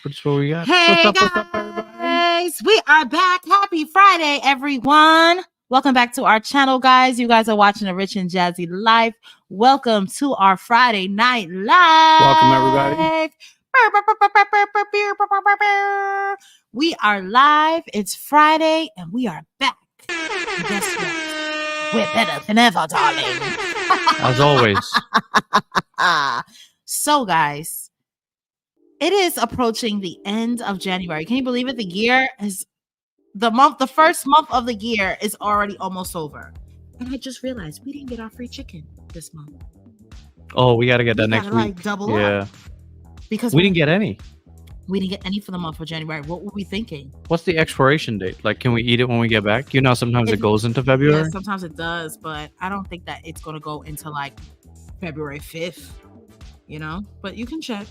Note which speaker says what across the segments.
Speaker 1: What's what we got?
Speaker 2: Hey
Speaker 1: What's up, everybody?
Speaker 2: guys, we are back. Happy Friday, everyone. Welcome back to our channel, guys. You guys are watching a Rich and Jazzy Life. Welcome to our Friday Night Live.
Speaker 1: Welcome, everybody.
Speaker 2: We are live. It's Friday, and we are back. And guess what? We're better than ever, darling.
Speaker 1: As always.
Speaker 2: So, guys, it is approaching the end of January. Can you believe it? The year is the first month of the year is already almost over. And I just realized we didn't get our free chicken this month.
Speaker 1: Oh, we got to get that next week.
Speaker 2: Like double up. Because
Speaker 1: we didn't get any.
Speaker 2: We didn't get any for the month of January. What were we thinking?
Speaker 1: What's the expiration date? Like, can we eat it when we get back? You know, sometimes it goes into February.
Speaker 2: Yeah, sometimes it does, but I don't think that it's going to go into like February 5th, you know? But you can check.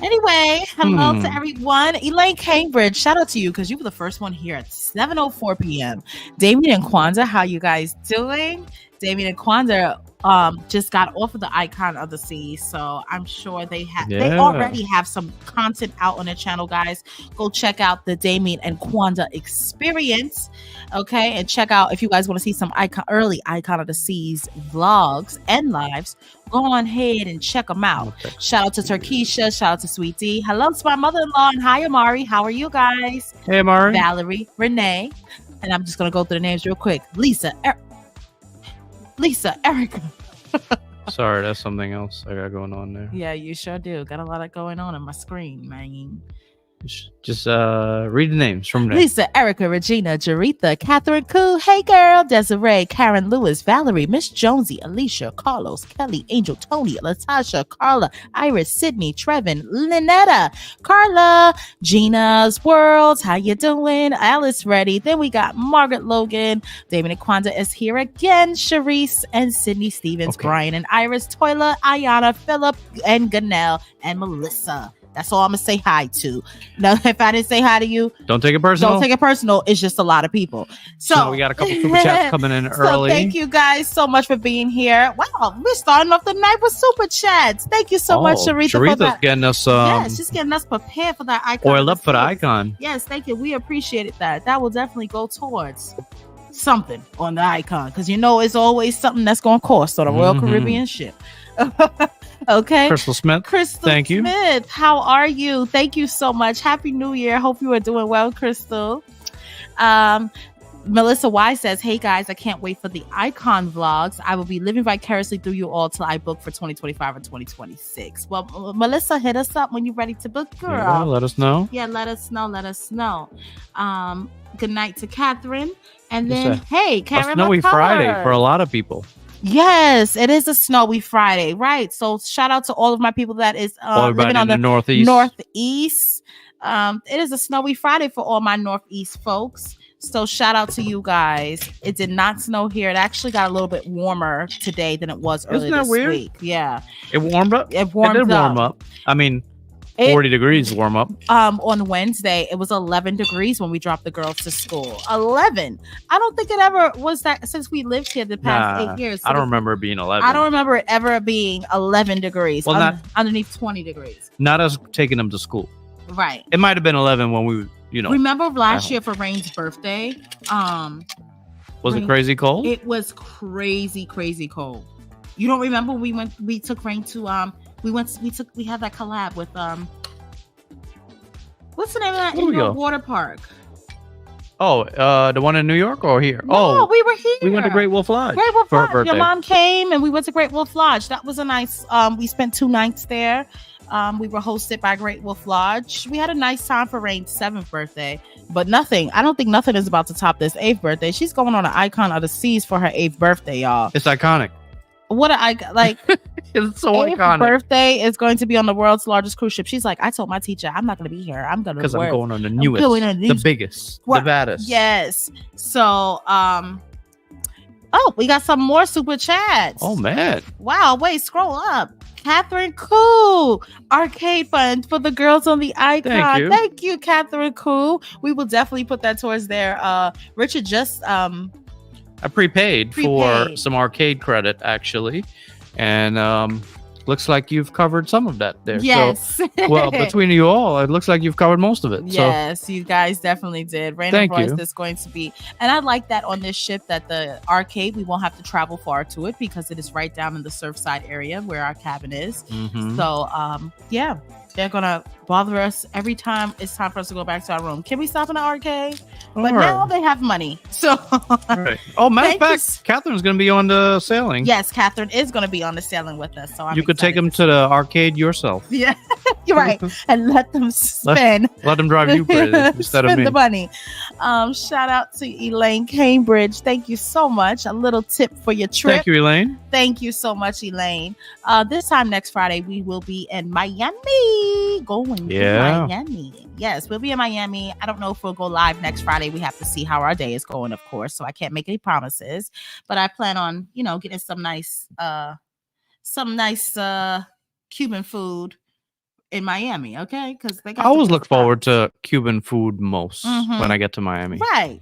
Speaker 2: Anyway, hello to everyone. Elaine Cambridge, shout out to you because you were the first one here at 7:04 p.m. Damien and Kwanzaa, how you guys doing? Damien and Kwanzaa just got off of the Icon of the Sea, so I'm sure they already have some content out on their channel, guys. Go check out the Damien and Kwanzaa experience, okay? And check out if you guys want to see some early Icon of the Seas vlogs and lives. Go on ahead and check them out. Okay. Shout out to Turkisha. Shout out to Sweet D. Hello to my mother-in-law and hi, Amari. How are you guys?
Speaker 1: Hey, Amari.
Speaker 2: Valerie, Renee, and I'm just gonna go through the names real quick. Lisa, Erica.
Speaker 1: Sorry, that's something else I got going on there.
Speaker 2: Yeah, you sure do. Got a lot going on my screen, man.
Speaker 1: Just read the names from there.
Speaker 2: Lisa, Erica, Regina, Jaretha, Catherine Koo, Hey Girl, Desiree, Karen Lewis, Valerie, Miss Jonesy, Alicia, Carlos, Kelly, Angel, Tony, Latasha, Carla, Iris, Sydney, Trevin, Lynetta, Carla, Gina's Worlds, how you doing? Alice Ready. Then we got Margaret Logan, Damien and Kwanzaa is here again, Sharice and Sydney Stevens, Brian and Iris, Toilet, Ayana, Philip, and Ganelle, and Melissa. That's all I'm gonna say hi to. Now, if I didn't say hi to you,
Speaker 1: don't take it personal.
Speaker 2: Don't take it personal. It's just a lot of people. So
Speaker 1: we got a couple super chats coming in early.
Speaker 2: So thank you guys so much for being here. Wow, we're starting off the night with super chats. Thank you so much, Sharitha.
Speaker 1: Sharitha's getting us.
Speaker 2: Yes, she's getting us prepared for that icon.
Speaker 1: Oil up for the icon.
Speaker 2: Yes, thank you. We appreciated that. That will definitely go towards something on the icon because you know it's always something that's going to cost on a Royal Caribbean ship. Okay,
Speaker 1: Crystal Smith. Thank you.
Speaker 2: Smith, how are you? Thank you so much. Happy New Year. Hope you are doing well, Crystal. Melissa Y says, hey guys, I can't wait for the Icon vlogs. I will be living vicariously through you all till I book for 2025 or 2026. Well, Melissa, hit us up when you're ready to book, girl.
Speaker 1: Yeah, let us know.
Speaker 2: Yeah, let us know. Good night to Catherine. And then, hey, Karen,
Speaker 1: a snowy Friday for a lot of people.
Speaker 2: Yes, it is a snowy Friday, right? So shout out to all of my people that is living on the Northeast. It is a snowy Friday for all my Northeast folks. So shout out to you guys. It did not snow here. It actually got a little bit warmer today than it was earlier this week. Yeah.
Speaker 1: It warmed up?
Speaker 2: It did warm up.
Speaker 1: I mean, 40 degrees warm up.
Speaker 2: On Wednesday, it was 11 degrees when we dropped the girls to school. 11. I don't think it ever was that since we lived here the past 8 years. So
Speaker 1: I don't remember it being 11.
Speaker 2: I don't remember it ever being 11 degrees. Well, underneath 20 degrees.
Speaker 1: Not us taking them to school.
Speaker 2: Right.
Speaker 1: It might have been 11 when we,
Speaker 2: Remember last year for Rain's birthday?
Speaker 1: Was it crazy cold?
Speaker 2: It was crazy cold. You don't remember we took Rain to we had that collab with what's the name of that indoor water park?
Speaker 1: Oh, the one in New York or here?
Speaker 2: No, we were here.
Speaker 1: We went to Great Wolf Lodge.
Speaker 2: For her birthday. Your mom came and we went to Great Wolf Lodge. That was a nice we spent 2 nights there. We were hosted by Great Wolf Lodge. We had a nice time for Rain's 7th birthday, but I don't think nothing is about to top this 8th birthday. She's going on an Icon of the Seas for her 8th birthday, y'all.
Speaker 1: It's iconic.
Speaker 2: What I like.
Speaker 1: It's so iconic.
Speaker 2: Birthday is going to be on the world's largest cruise ship. She's like, I told my teacher I'm not going to be here. I'm going to
Speaker 1: because I'm going on the newest, the biggest, the baddest.
Speaker 2: Yes. So, we got some more super chats.
Speaker 1: Oh man!
Speaker 2: Wow. Wait, scroll up. Catherine Koo, arcade fund for the girls on the icon. Thank you, Catherine Koo. We will definitely put that towards there. Richard just
Speaker 1: I prepaid for some arcade credit actually, and looks like you've covered some of that there.
Speaker 2: Yes.
Speaker 1: So, well, between you all, it looks like you've covered most of it.
Speaker 2: Yes, you guys definitely did. Rain
Speaker 1: Thank
Speaker 2: of Royce
Speaker 1: you.
Speaker 2: is going to be, and I like that on this ship that the arcade, we won't have to travel far to it because it is right down in the Surfside area where our cabin is.
Speaker 1: Mhm.
Speaker 2: So, yeah, they're gonna bother us every time it's time for us to go back to our room. Can we stop in the arcade? But now they have money, so.
Speaker 1: Right. Oh, matter of
Speaker 2: Thank you.
Speaker 1: fact, Catherine's going to be on the sailing.
Speaker 2: Yes, Catherine is going to be on the sailing with us. So
Speaker 1: You could take them to the arcade yourself.
Speaker 2: Yeah, you're right, and let them spend.
Speaker 1: Let them drive you crazy instead of
Speaker 2: spend
Speaker 1: me.
Speaker 2: the money. Shout out to Elaine Cambridge. Thank you so much. A little tip for your trip.
Speaker 1: Thank you, Elaine.
Speaker 2: Thank you so much, Elaine. This time next Friday, we will be in Miami. Going to Miami. Yes, we'll be in Miami. I don't know if we'll go live next Friday. We have to see how our day is going, of course. So I can't make any promises. But I plan on, getting some nice Cuban food in Miami. Okay, because
Speaker 1: I always look forward to Cuban food most when I get to Miami.
Speaker 2: Right.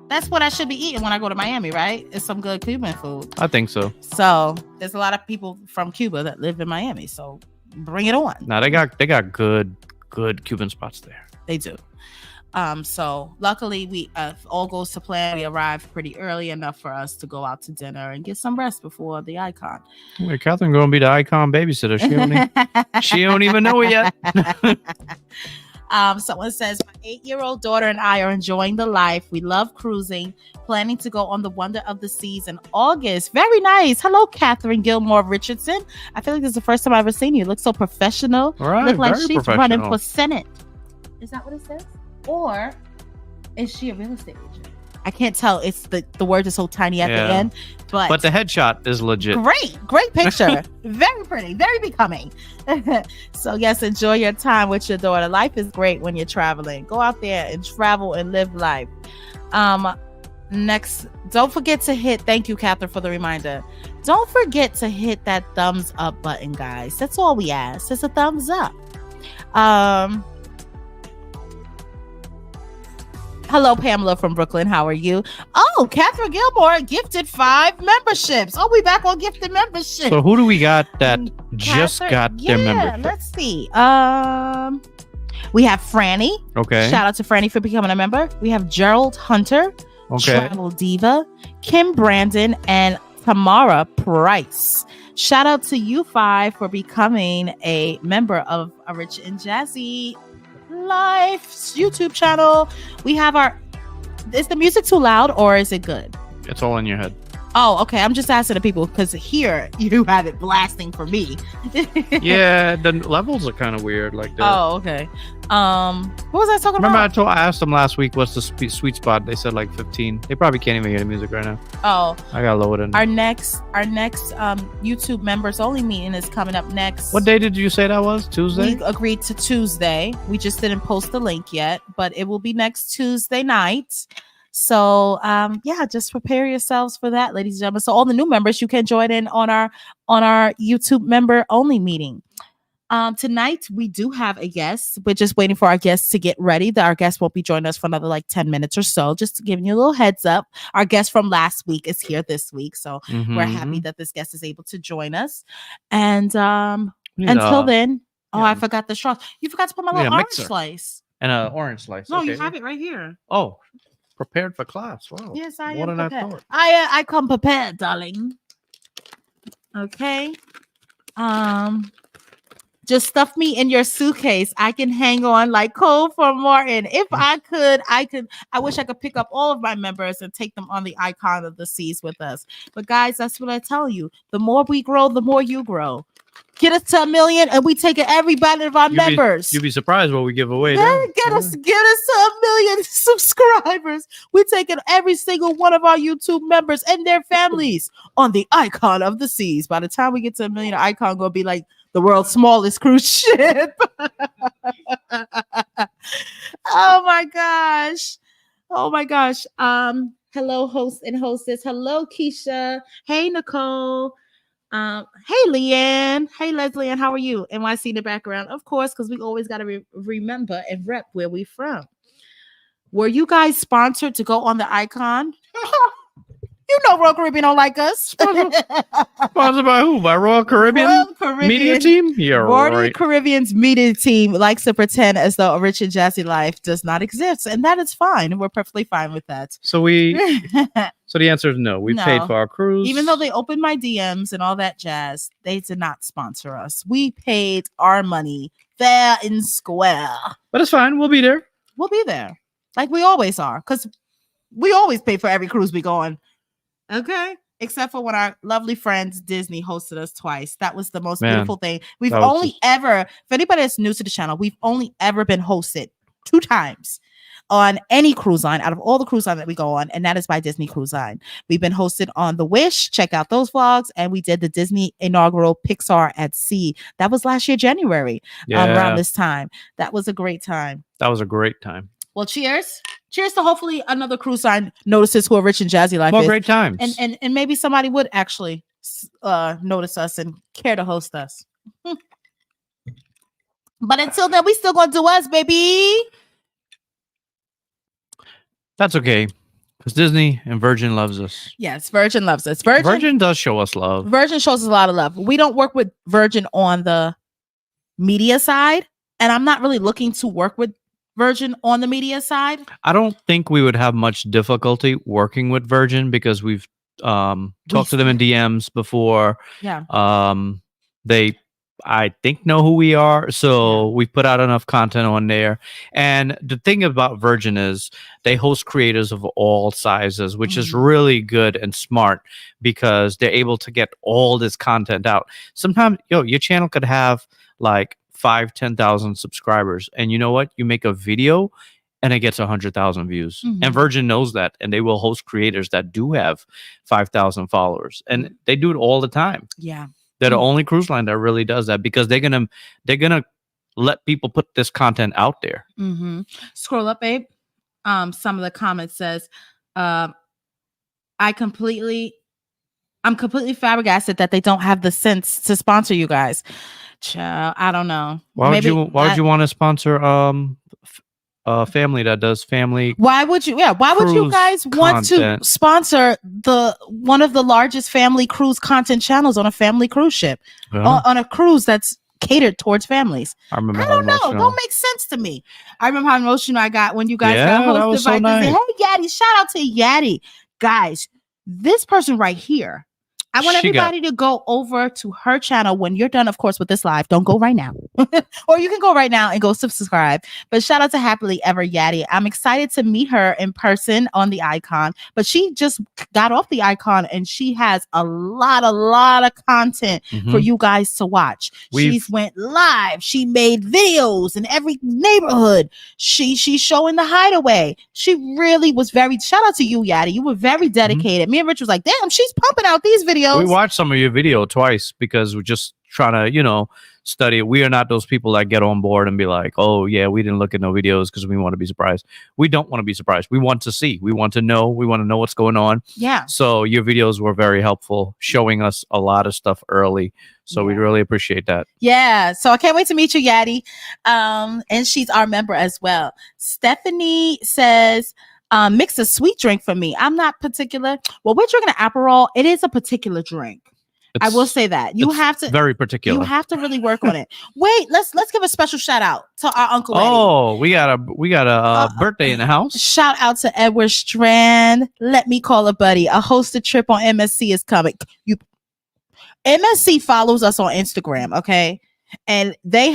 Speaker 2: That's what I should be eating when I go to Miami, right? It's some good Cuban food.
Speaker 1: I think so.
Speaker 2: So there's a lot of people from Cuba that live in Miami. So bring it on.
Speaker 1: Now they got good Cuban spots there.
Speaker 2: They do. So luckily we if all goes to plan, we arrived pretty early enough for us to go out to dinner and get some rest before the icon.
Speaker 1: Wait, Catherine gonna be the icon babysitter. She don't even know it yet.
Speaker 2: Someone says, my 8-year-old daughter and I are enjoying the life. We love cruising, planning to go on the Wonder of the Seas in August. Very nice. Hello, Catherine Gilmore Richardson. I feel like this is the first time I've ever seen you. You look so professional.
Speaker 1: Right,
Speaker 2: look like
Speaker 1: very
Speaker 2: she's
Speaker 1: professional.
Speaker 2: running for Senate. Is that what it says? Or is she a real estate agent? I can't tell. It's the word is so tiny at the end. But
Speaker 1: the headshot is legit.
Speaker 2: Great picture. Very pretty, very becoming. So yes, enjoy your time with your daughter. Life is great when you're traveling. Go out there and travel and live life. Next, don't forget to hit, thank you, Catherine, for the reminder. Don't forget to hit that thumbs up button, guys. That's all we ask. It's a thumbs up. Hello, Pamela from Brooklyn. How are you? Oh, Catherine Gilmore gifted 5 memberships. Oh, we back on gifted memberships.
Speaker 1: So who do we got that just got their membership?
Speaker 2: Let's see. We have Franny.
Speaker 1: Okay.
Speaker 2: Shout out to Franny for becoming a member. We have Gerald Hunter.
Speaker 1: Okay.
Speaker 2: Travel Diva. Kim Brandon and Tamara Price. Shout out to you 5 for becoming a member of A Rich and Jazzy Life YouTube channel. We have is the music too loud or is it good?
Speaker 1: It's all in your head.
Speaker 2: Oh, okay. I'm just asking the people because here you have it blasting for me.
Speaker 1: Yeah, the levels are kind of weird like that.
Speaker 2: Oh, okay. What was I talking about?
Speaker 1: I asked them last week what's the sweet spot. They said like 15. They probably can't even hear the music right now.
Speaker 2: Oh,
Speaker 1: I gotta lower it in.
Speaker 2: Our next YouTube members only meeting is coming up next.
Speaker 1: What day did you say that was? Tuesday?
Speaker 2: We agreed to Tuesday. We just didn't post the link yet, but it will be next Tuesday night. So just prepare yourselves for that, ladies and gentlemen. So all the new members, you can join in on our YouTube member only meeting. Tonight we do have a guest. We're just waiting for our guests to get ready. Our guest won't be joining us for another like 10 minutes or so. Just giving you a little heads up. Our guest from last week is here this week. So we're happy that this guest is able to join us. And until then, I forgot the straws. You forgot to put my little orange slice.
Speaker 1: And an orange slice.
Speaker 2: No,
Speaker 1: okay.
Speaker 2: you have it right here.
Speaker 1: Oh, prepared for class. Wow.
Speaker 2: Yes, I
Speaker 1: am
Speaker 2: prepared.
Speaker 1: I thought.
Speaker 2: I come prepared, darling. Okay. Just stuff me in your suitcase. I can hang on like Cole for Martin. If I could. I wish I could pick up all of my members and take them on the Icon of the Seas with us. But guys, that's what I tell you. The more we grow, the more you grow. Get us to 1 million and we take everybody of our members.
Speaker 1: You'd be surprised what we give away.
Speaker 2: Get us to 1 million subscribers. We're taking every single one of our YouTube members and their families on the Icon of the Seas. By the time we get to 1 million, Icon gonna be like the world's smallest cruise ship. Oh my gosh. Hello, host and hostess. Hello, Keisha. Hey, Nicole. Hey, Leanne. Hey, Leslie. And how are you? NYC in the background, of course, because we always got to remember and rep where we from. Were you guys sponsored to go on the Icon? You know Royal Caribbean don't like us.
Speaker 1: Sponsored by who? By Royal Caribbean Media Team? Yeah,
Speaker 2: Royal Caribbean's media team likes to pretend as though a rich and jazzy life does not exist, and that is fine. We're perfectly fine with that.
Speaker 1: So so the answer is no. We paid for our cruise.
Speaker 2: Even though they opened my DMs and all that jazz, they did not sponsor us. We paid our money fair and square.
Speaker 1: But it's fine. We'll be there.
Speaker 2: We'll be there. Like we always are, because we always pay for every cruise we go on. Okay. Except for when our lovely friends Disney hosted us twice. That was the most beautiful thing. We've only ever, if anybody that's new to the channel, we've only ever been hosted 2 times on any cruise line out of all the cruise lines that we go on, and that is by Disney Cruise Line. We've been hosted on the Wish. Check out those vlogs. And we did the Disney inaugural Pixar at Sea. That was last year, January, around this time. That was a great time.
Speaker 1: That was a great time.
Speaker 2: Well, cheers. Cheers to hopefully another cruise line notices who a rich and jazzy life is.
Speaker 1: Great times.
Speaker 2: And maybe somebody would actually notice us and care to host us. But until then, we still gonna do us, baby.
Speaker 1: That's okay. Because Disney and Virgin loves us.
Speaker 2: Yes, Virgin loves us.
Speaker 1: Virgin does show us love.
Speaker 2: Virgin shows us a lot of love. We don't work with Virgin on the media side. And I'm not really looking to work with Virgin on the media side.
Speaker 1: I don't think we would have much difficulty working with Virgin because we've talked to them in DMs before.
Speaker 2: Yeah.
Speaker 1: They, I think, know who we are. So we've put out enough content on there. And the thing about Virgin is they host creators of all sizes, which is really good and smart because they're able to get all this content out. Sometimes, your channel could have like 5,000-10,000 subscribers, and you know what? You make a video and it gets 100,000 views. And Virgin knows that, and they will host creators that do have 5,000 followers, and they do it all the time.
Speaker 2: Yeah,
Speaker 1: they're the only cruise line that really does that because they're gonna let people put this content out there.
Speaker 2: Scroll up, babe. Some of the comments says, I'm completely flabbergasted that they don't have the sense to sponsor you guys. Child, I don't know.
Speaker 1: Why would you want to sponsor a family that does family?
Speaker 2: Why would you guys want to sponsor one of the largest family cruise content channels on a family cruise ship? On a cruise that's catered towards families? I don't know. Don't make sense to me. I remember how emotional I got when you guys got hosted by Disney. Hey, Yaddy, shout out to Yaddy. Guys, this person right here, I want everybody to go over to her channel when you're done, of course, with this live. Don't go right now. Or you can go right now and go subscribe. But shout out to Happily Ever Yaddy. I'm excited to meet her in person on the icon. But she just got off the icon and she has a lot of content for you guys to watch. She's went live. She made videos in every neighborhood. She's showing the hideaway. She really was shout out to you, Yaddy. You were very dedicated. Me and Rich was like, damn, she's pumping out these videos.
Speaker 1: We watched some of your video twice because we're just trying to, study. We are not those people that get on board and be like, oh, yeah, we didn't look at no videos because we want to be surprised. We don't want to be surprised. We want to see. We want to know. We want to know what's going on.
Speaker 2: Yeah.
Speaker 1: So your videos were very helpful, showing us a lot of stuff early. So we really appreciate that.
Speaker 2: Yeah. So I can't wait to meet you, Yaddy. And she's our member as well. Stephanie says, mix a sweet drink for me. I'm not particular. Well, we're drinking an Aperol. It is a particular drink. I will say that you have to
Speaker 1: very particular.
Speaker 2: You have to really work on it. Wait, let's give a special shout out to our Uncle Eddie.
Speaker 1: Oh, we got a birthday in the house.
Speaker 2: Shout out to Edward Strand. Let me call a buddy. A hosted trip on MSC is coming. MSC follows us on Instagram, okay, and they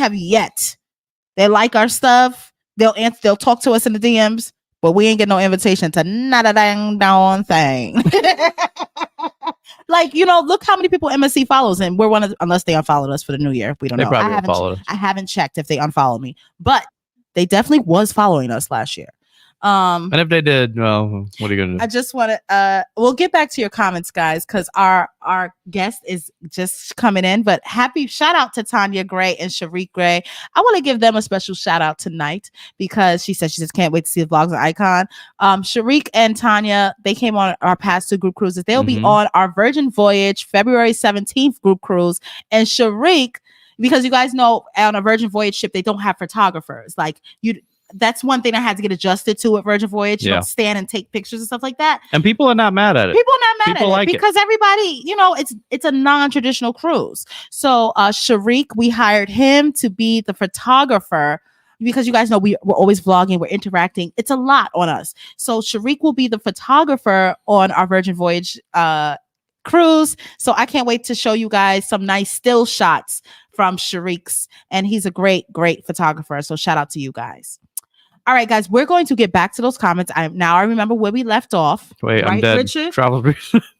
Speaker 2: like our stuff. They'll talk to us in the DMs. But we ain't get no invitation to not a dang darn thing. Like, look how many people MSC follows, and we're unless they unfollowed us for the new year. We don't know. I haven't checked if they unfollowed me, but they definitely was following us last year.
Speaker 1: And if they did, well, what are you gonna do?
Speaker 2: I just want to we'll get back to your comments, guys, because our guest is just coming in. But shout out to Tanya Gray and Sharique Gray. I want to give them a special shout out tonight because she just can't wait to see the vlogs on Icon. Sharique and Tanya, they came on our past 2 group cruises. They'll be on our Virgin Voyage February 17th group cruise. And Sharique, because you guys know on a Virgin Voyage ship, they don't have photographers. Like that's one thing I had to get adjusted to at Virgin Voyage. You
Speaker 1: Yeah.
Speaker 2: don't stand and take pictures and stuff like that.
Speaker 1: And people are not mad at it.
Speaker 2: People are not mad
Speaker 1: People
Speaker 2: at
Speaker 1: like
Speaker 2: it because everybody, it's a non-traditional cruise. So Sharik, we hired him to be the photographer because you guys know we're always vlogging, we're interacting. It's a lot on us. So Sharik will be the photographer on our Virgin Voyage cruise. So I can't wait to show you guys some nice still shots from Sharik's, and he's a great photographer. So shout out to you guys. All right, guys, we're going to get back to those comments. I remember where we left off.
Speaker 1: Wait,
Speaker 2: right,
Speaker 1: I'm dead.
Speaker 2: Richard?
Speaker 1: Travel.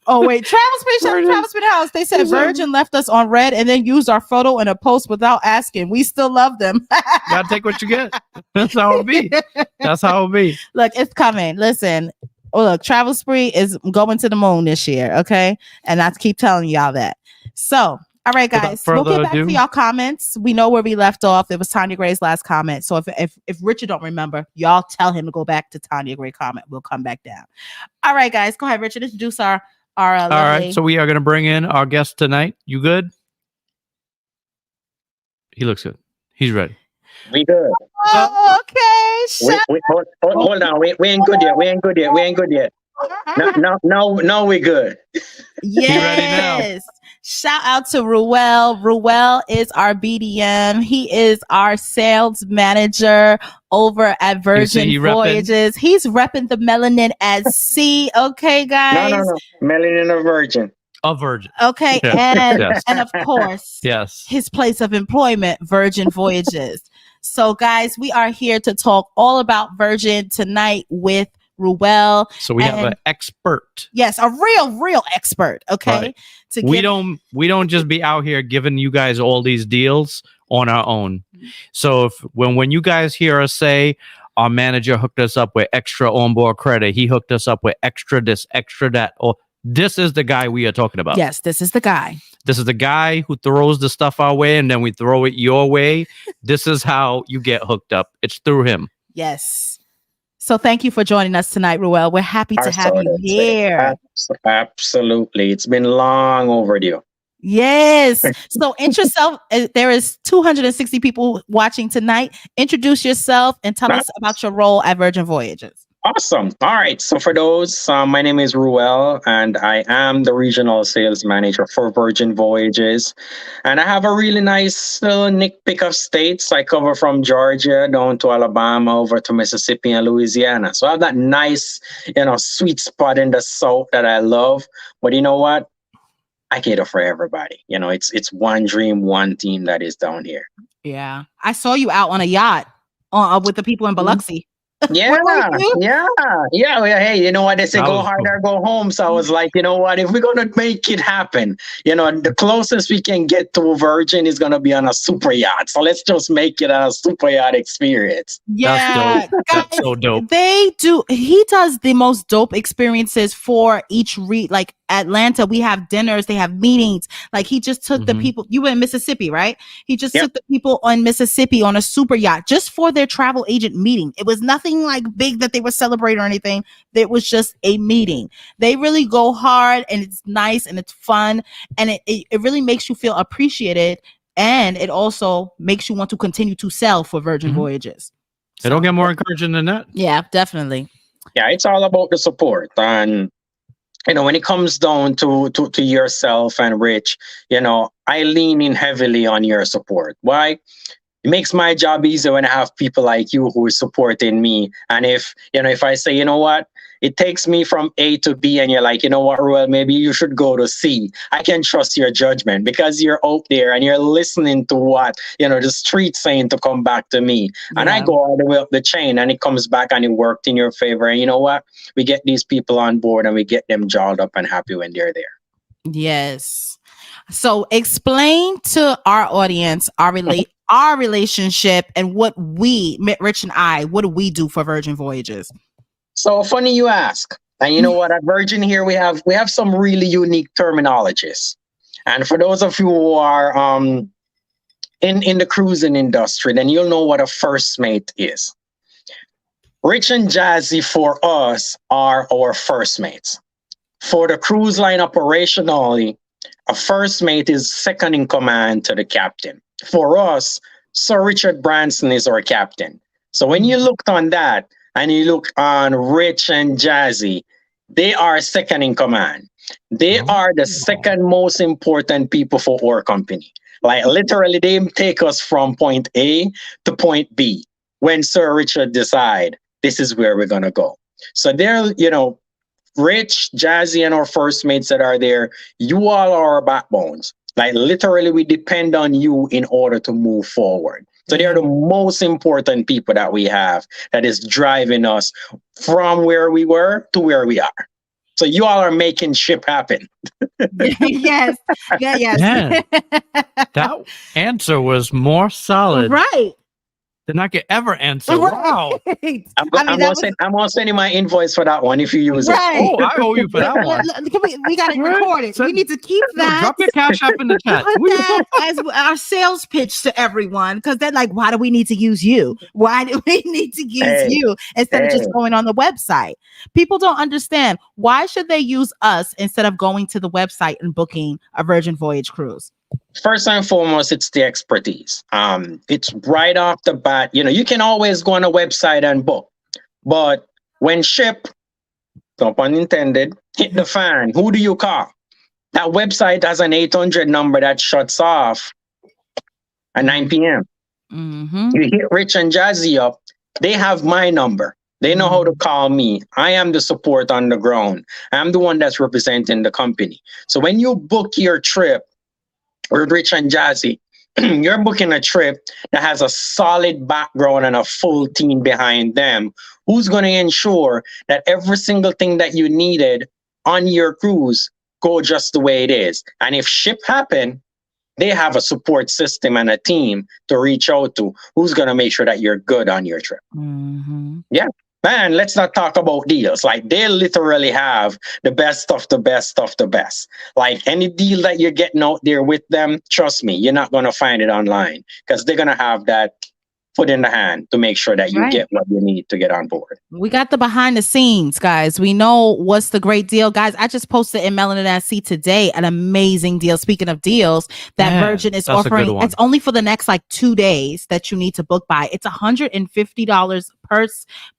Speaker 2: Oh, wait. Travel Speed House. They said Virgin left us on red and then used our photo in a post without asking. We still love them.
Speaker 1: Gotta take what you get. That's how it be. That's how it be.
Speaker 2: Look, it's coming. Listen. Oh, look, Travel Spree is going to the moon this year. Okay. And I keep telling y'all that. So, all right, guys, we'll get back to y'all comments. We know where we left off. It was Tanya Gray's last comment. So if Richard don't remember, y'all tell him to go back to Tanya Gray comment. We'll come back down. All right, guys, go ahead, Richard. Introduce our all
Speaker 1: right. So we are going to bring in our guest tonight. You good? He looks good. He's ready.
Speaker 3: We good.
Speaker 2: Oh, okay.
Speaker 3: Hold on. We ain't good yet. We ain't good yet. No, we good.
Speaker 2: Yes. Shout out to Ruel. Ruel is our BDM. He is our sales manager over at Virgin Voyages. He's repping the melanin as C. Okay, guys.
Speaker 3: No. Melanin or Virgin.
Speaker 1: A Virgin.
Speaker 2: Okay,
Speaker 1: yes.
Speaker 2: And of course,
Speaker 1: yes,
Speaker 2: his place of employment, Virgin Voyages. So, guys, we are here to talk all about Virgin tonight with Ruel.
Speaker 1: So we have an expert.
Speaker 2: Yes, a real expert. Okay.
Speaker 1: Right. We don't just be out here giving you guys all these deals on our own. So when you guys hear us say our manager hooked us up with extra onboard credit, he hooked us up with extra this, extra that, or this is the guy we are talking about.
Speaker 2: Yes, this is the guy.
Speaker 1: This is the guy who throws the stuff our way and then we throw it your way. This is how you get hooked up. It's through him.
Speaker 2: Yes. So thank you for joining us tonight, Ruel. We're happy to have you here.
Speaker 3: Absolutely. It's been long overdue.
Speaker 2: Yes. So introduce yourself. There is 260 people watching tonight. Introduce yourself and tell us about your role at Virgin Voyages.
Speaker 3: Awesome. All right. So for those, my name is Ruel, and I am the regional sales manager for Virgin Voyages. And I have a really nice little nitpick of states. I cover from Georgia down to Alabama, over to Mississippi and Louisiana. So I have that nice, sweet spot in the South that I love. But you know what? I cater for everybody. It's one dream, one team that is down here.
Speaker 2: Yeah. I saw you out on a yacht with the people in Biloxi.
Speaker 3: Yeah. Hey, you know what they say? Go hard or go home. So I was like, you know what? If we're gonna make it happen, the closest we can get to
Speaker 2: Virgin
Speaker 3: is gonna be on a super yacht. So let's just make it a super yacht experience.
Speaker 2: Yeah,
Speaker 1: that's so dope.
Speaker 2: They do. He does the most dope experiences for each like Atlanta. We have dinners. They have meetings. Like he just took the people. You were in Mississippi, right? He just took the people on Mississippi on a super yacht just for their travel agent meeting. It was nothing like big that they were celebrating or anything. It was just a meeting. They really go hard, and it's nice and it's fun, and it really makes you feel appreciated, and it also makes you want to continue to sell for Virgin Voyages.
Speaker 1: They don't get more encouraging than that.
Speaker 2: Yeah, definitely.
Speaker 3: Yeah, it's all about the support. And when it comes down to yourself and Rich, I lean in heavily on your support. Why? It makes my job easier when I have people like you who is supporting me. And if I say, you know what, it takes me from A to B, and you're like, you know what, Ruel, maybe you should go to C. I can trust your judgment because you're out there and you're listening to what, the street's saying to come back to me. Yeah. And I go all the way up the chain and it comes back and it worked in your favor. And you know what? We get these people on board and we get them jawed up and happy when they're there.
Speaker 2: Yes. So explain to our audience our relationship and what Rich and I, what do we do for Virgin Voyages?
Speaker 3: So funny you ask. And you know what? At Virgin here, we have some really unique terminologies. And for those of you who are in the cruising industry, then you'll know what a first mate is. Rich and Jazzy for us are our first mates. For the cruise line operationally, a first mate is second in command to the captain. For us, Sir Richard Branson is our captain. So when you looked on that and you look on Rich and Jazzy, they are second in command. They are the second most important people for our company. Like literally, they take us from point A to point B when Sir Richard decide this is where we're gonna go. So they're, Rich, Jazzy, and our first mates that are there, you all are our backbones. Like literally, we depend on you in order to move forward. So they are the most important people that we have that is driving us from where we were to where we are. So you all are making ship happen.
Speaker 2: Yes. Yes.
Speaker 1: Man, that answer was more solid
Speaker 2: Right.
Speaker 1: than I could ever answer.
Speaker 2: Right.
Speaker 1: Wow.
Speaker 3: I'm gonna send you my invoice for that one if you use
Speaker 2: Right.
Speaker 1: Oh, I owe you for that one.
Speaker 2: We got it
Speaker 1: Right.
Speaker 2: recorded.
Speaker 1: So-
Speaker 2: We need to keep that.
Speaker 1: Drop your cash app in the chat.
Speaker 2: Put that as our sales pitch to everyone, because they're like, why do we need to use you? Why do we need to use you instead of just going on the website? People don't understand. Why should they use us instead of going to the website and booking a Virgin Voyage cruise?
Speaker 3: First and foremost, it's the expertise. It's right off the bat. You can always go on a website and book, but when ship, no pun intended, hit the fan, who do you call? That website has an 800 number that shuts off at 9 p.m.
Speaker 2: Mm-hmm.
Speaker 3: You hit Rich and Jazzy up, they have my number. They know how to call me. I am the support on the ground. I'm the one that's representing the company. So when you book your trip with Rich and Jazzy, you're booking a trip that has a solid background and a full team behind them who's going to ensure that every single thing that you needed on your cruise go just the way it is. And if ship happen, they have a support system and a team to reach out to who's going to make sure that you're good on your trip.
Speaker 2: Mm-hmm.
Speaker 3: Yeah. Man, let's not talk about deals. Like they literally have the best of the best of the best. Like any deal that you're getting out there with them, trust me, you're not going to find it online because they're going to have that foot in the hand to make sure that you get what you need to get on board.
Speaker 2: We got the behind the scenes, guys. We know what's the great deal. Guys, I just posted in Melanin at Sea today an amazing deal. Speaking of deals, that Virgin is offering. It's only for the next 2 days that you need to book by. It's $150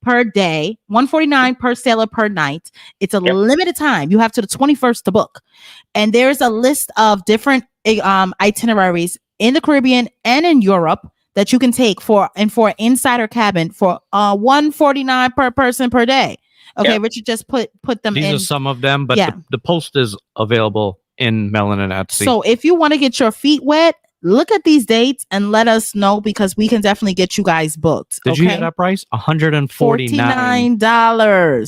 Speaker 2: per day, $149 per sailor per night. It's a limited time. You have to the 21st to book. And there's a list of different itineraries in the Caribbean and in Europe that you can take for an insider cabin for $149 per person per day. Okay, Richard just put them in.
Speaker 1: These are some of them, but the post is available in Melanin at Sea.
Speaker 2: So if you want to get your feet wet, look at these dates and let us know because we can definitely get you guys booked.
Speaker 1: Did you hear that price? $149 per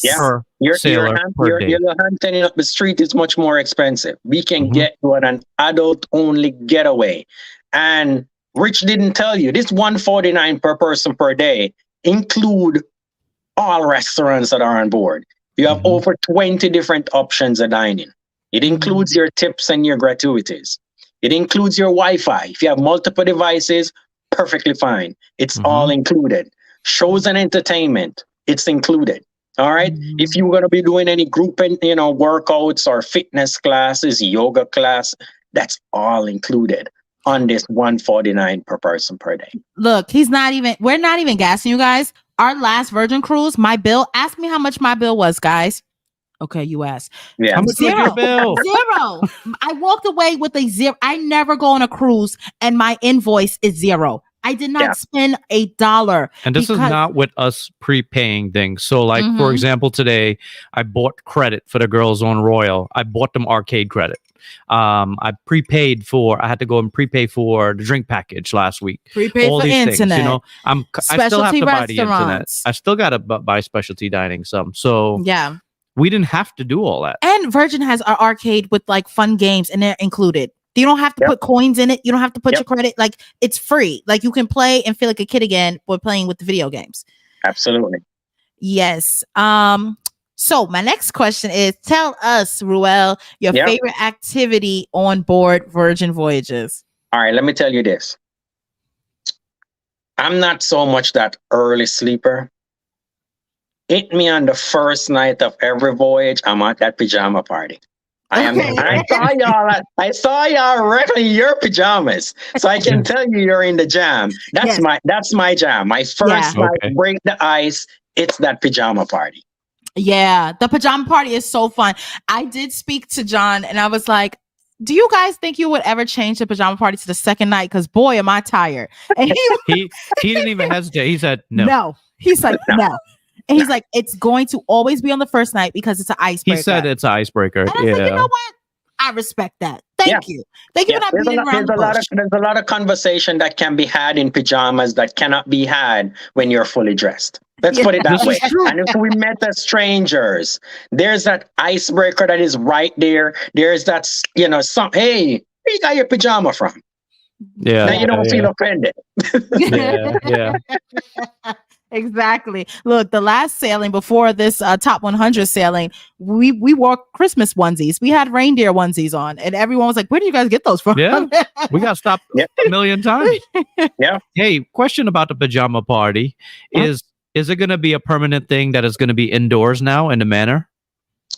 Speaker 1: sailor per day.
Speaker 3: Your hunting up the street is much more expensive. We can get you on an adult-only getaway. And Rich didn't tell you, this $149 per person per day include all restaurants that are on board. You have over 20 different options of dining. It includes your tips and your gratuities. It includes your Wi-Fi. If you have multiple devices, perfectly fine. It's all included. Shows and entertainment, it's included. All right. If you're going to be doing any group, workouts or fitness classes, yoga class, that's all included on this $149 per person per day.
Speaker 2: Look, we're not even gassing you guys. Our last Virgin cruise, my bill, ask me how much my bill was, guys. Okay, you asked.
Speaker 3: Yeah.
Speaker 1: How much was your bill?
Speaker 2: Zero. I walked away with a zero. I never go on a cruise and my invoice is zero. I did not spend $1.
Speaker 1: And this is not with us prepaying things. So for example, today I bought credit for the girls on Royal. I bought them arcade credit. I had to go and prepay for the drink package last week.
Speaker 2: Prepaid for internet.
Speaker 1: Things, I still have to buy the internet. I still got to buy specialty dining some. So
Speaker 2: yeah.
Speaker 1: We didn't have to do all that.
Speaker 2: And Virgin has our arcade with fun games and they're included. You don't have to put coins in it. You don't have to put your credit. It's free. You can play and feel like a kid again while playing with the video games.
Speaker 3: Absolutely.
Speaker 2: Yes. So my next question is, tell us, Ruel, your favorite activity on board Virgin Voyages.
Speaker 3: All right, let me tell you this. I'm not so much that early sleeper. Hit me on the first night of every voyage, I'm at that pajama party. I am.
Speaker 2: Okay.
Speaker 3: I saw y'all wrecking your pajamas, so I can tell you you're in the jam.
Speaker 2: Yes.
Speaker 3: That's my jam. My first
Speaker 2: Yeah.
Speaker 3: like
Speaker 1: Okay.
Speaker 3: break the ice. It's that pajama party.
Speaker 2: Yeah, the pajama party is so fun. I did speak to John and I was like, do you guys think you would ever change the pajama party to the second night? Because boy, am I tired. And
Speaker 1: He didn't even hesitate. He said no.
Speaker 2: no. He's like, no. And he's like, it's going to always be on the first night because it's an icebreaker.
Speaker 1: He said it's an icebreaker.
Speaker 2: And I was like, you know what? I respect that. Thank you. Thank you for not beating around the bush.
Speaker 3: There's a lot of conversation that can be had in pajamas that cannot be had when you're fully dressed. Let's put it that
Speaker 1: This
Speaker 3: way.
Speaker 1: is true.
Speaker 3: And if we met as strangers, there's that icebreaker that is right there. There's that, hey, where you got your pajama from?
Speaker 1: Yeah.
Speaker 3: Now you don't feel offended.
Speaker 1: Yeah.
Speaker 2: Exactly. Look, the last sailing before this top 100 sailing, we wore Christmas onesies. We had reindeer onesies on, and everyone was like, "Where did you guys get those from?"
Speaker 1: Yeah. We got stopped a million times.
Speaker 3: Yeah.
Speaker 1: Hey, question about the pajama party is it going to be a permanent thing that is going to be indoors now in the manor?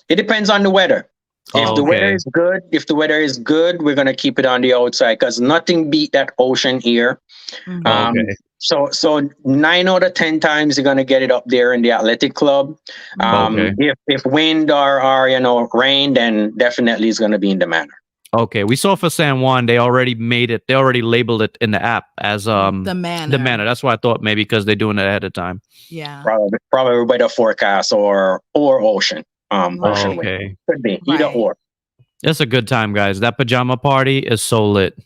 Speaker 3: It depends on the weather. If the weather is good, we're gonna keep it on the outside because nothing beat that ocean air.
Speaker 2: Mhm.
Speaker 3: So 9 out of 10 times you're gonna get it up there in the athletic club. If wind or rain, then definitely it's gonna be in the manor.
Speaker 1: Okay, we saw for San Juan, they already made it. They already labeled it in the app as
Speaker 2: the manor.
Speaker 1: The manor. That's why I thought maybe because they're doing it ahead of time.
Speaker 2: Yeah.
Speaker 3: Probably by the forecast or ocean. Ocean wind.
Speaker 1: Okay,
Speaker 3: Could be either or.
Speaker 1: It's a good time, guys. That pajama party is so lit.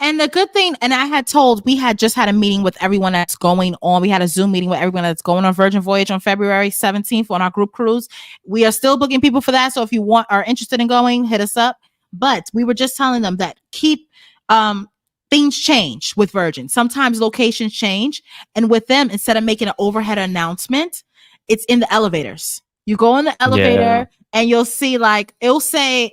Speaker 2: And the good thing, and I had told, we had just had a meeting with everyone that's going on. We had a Zoom meeting with everyone that's going on Virgin Voyage on February 17th on our group cruise. We are still booking people for that. So if you are interested in going, hit us up. But we were just telling them that things change with Virgin. Sometimes locations change. And with them, instead of making an overhead announcement, it's in the elevators. You go in the elevator and you'll see it'll say,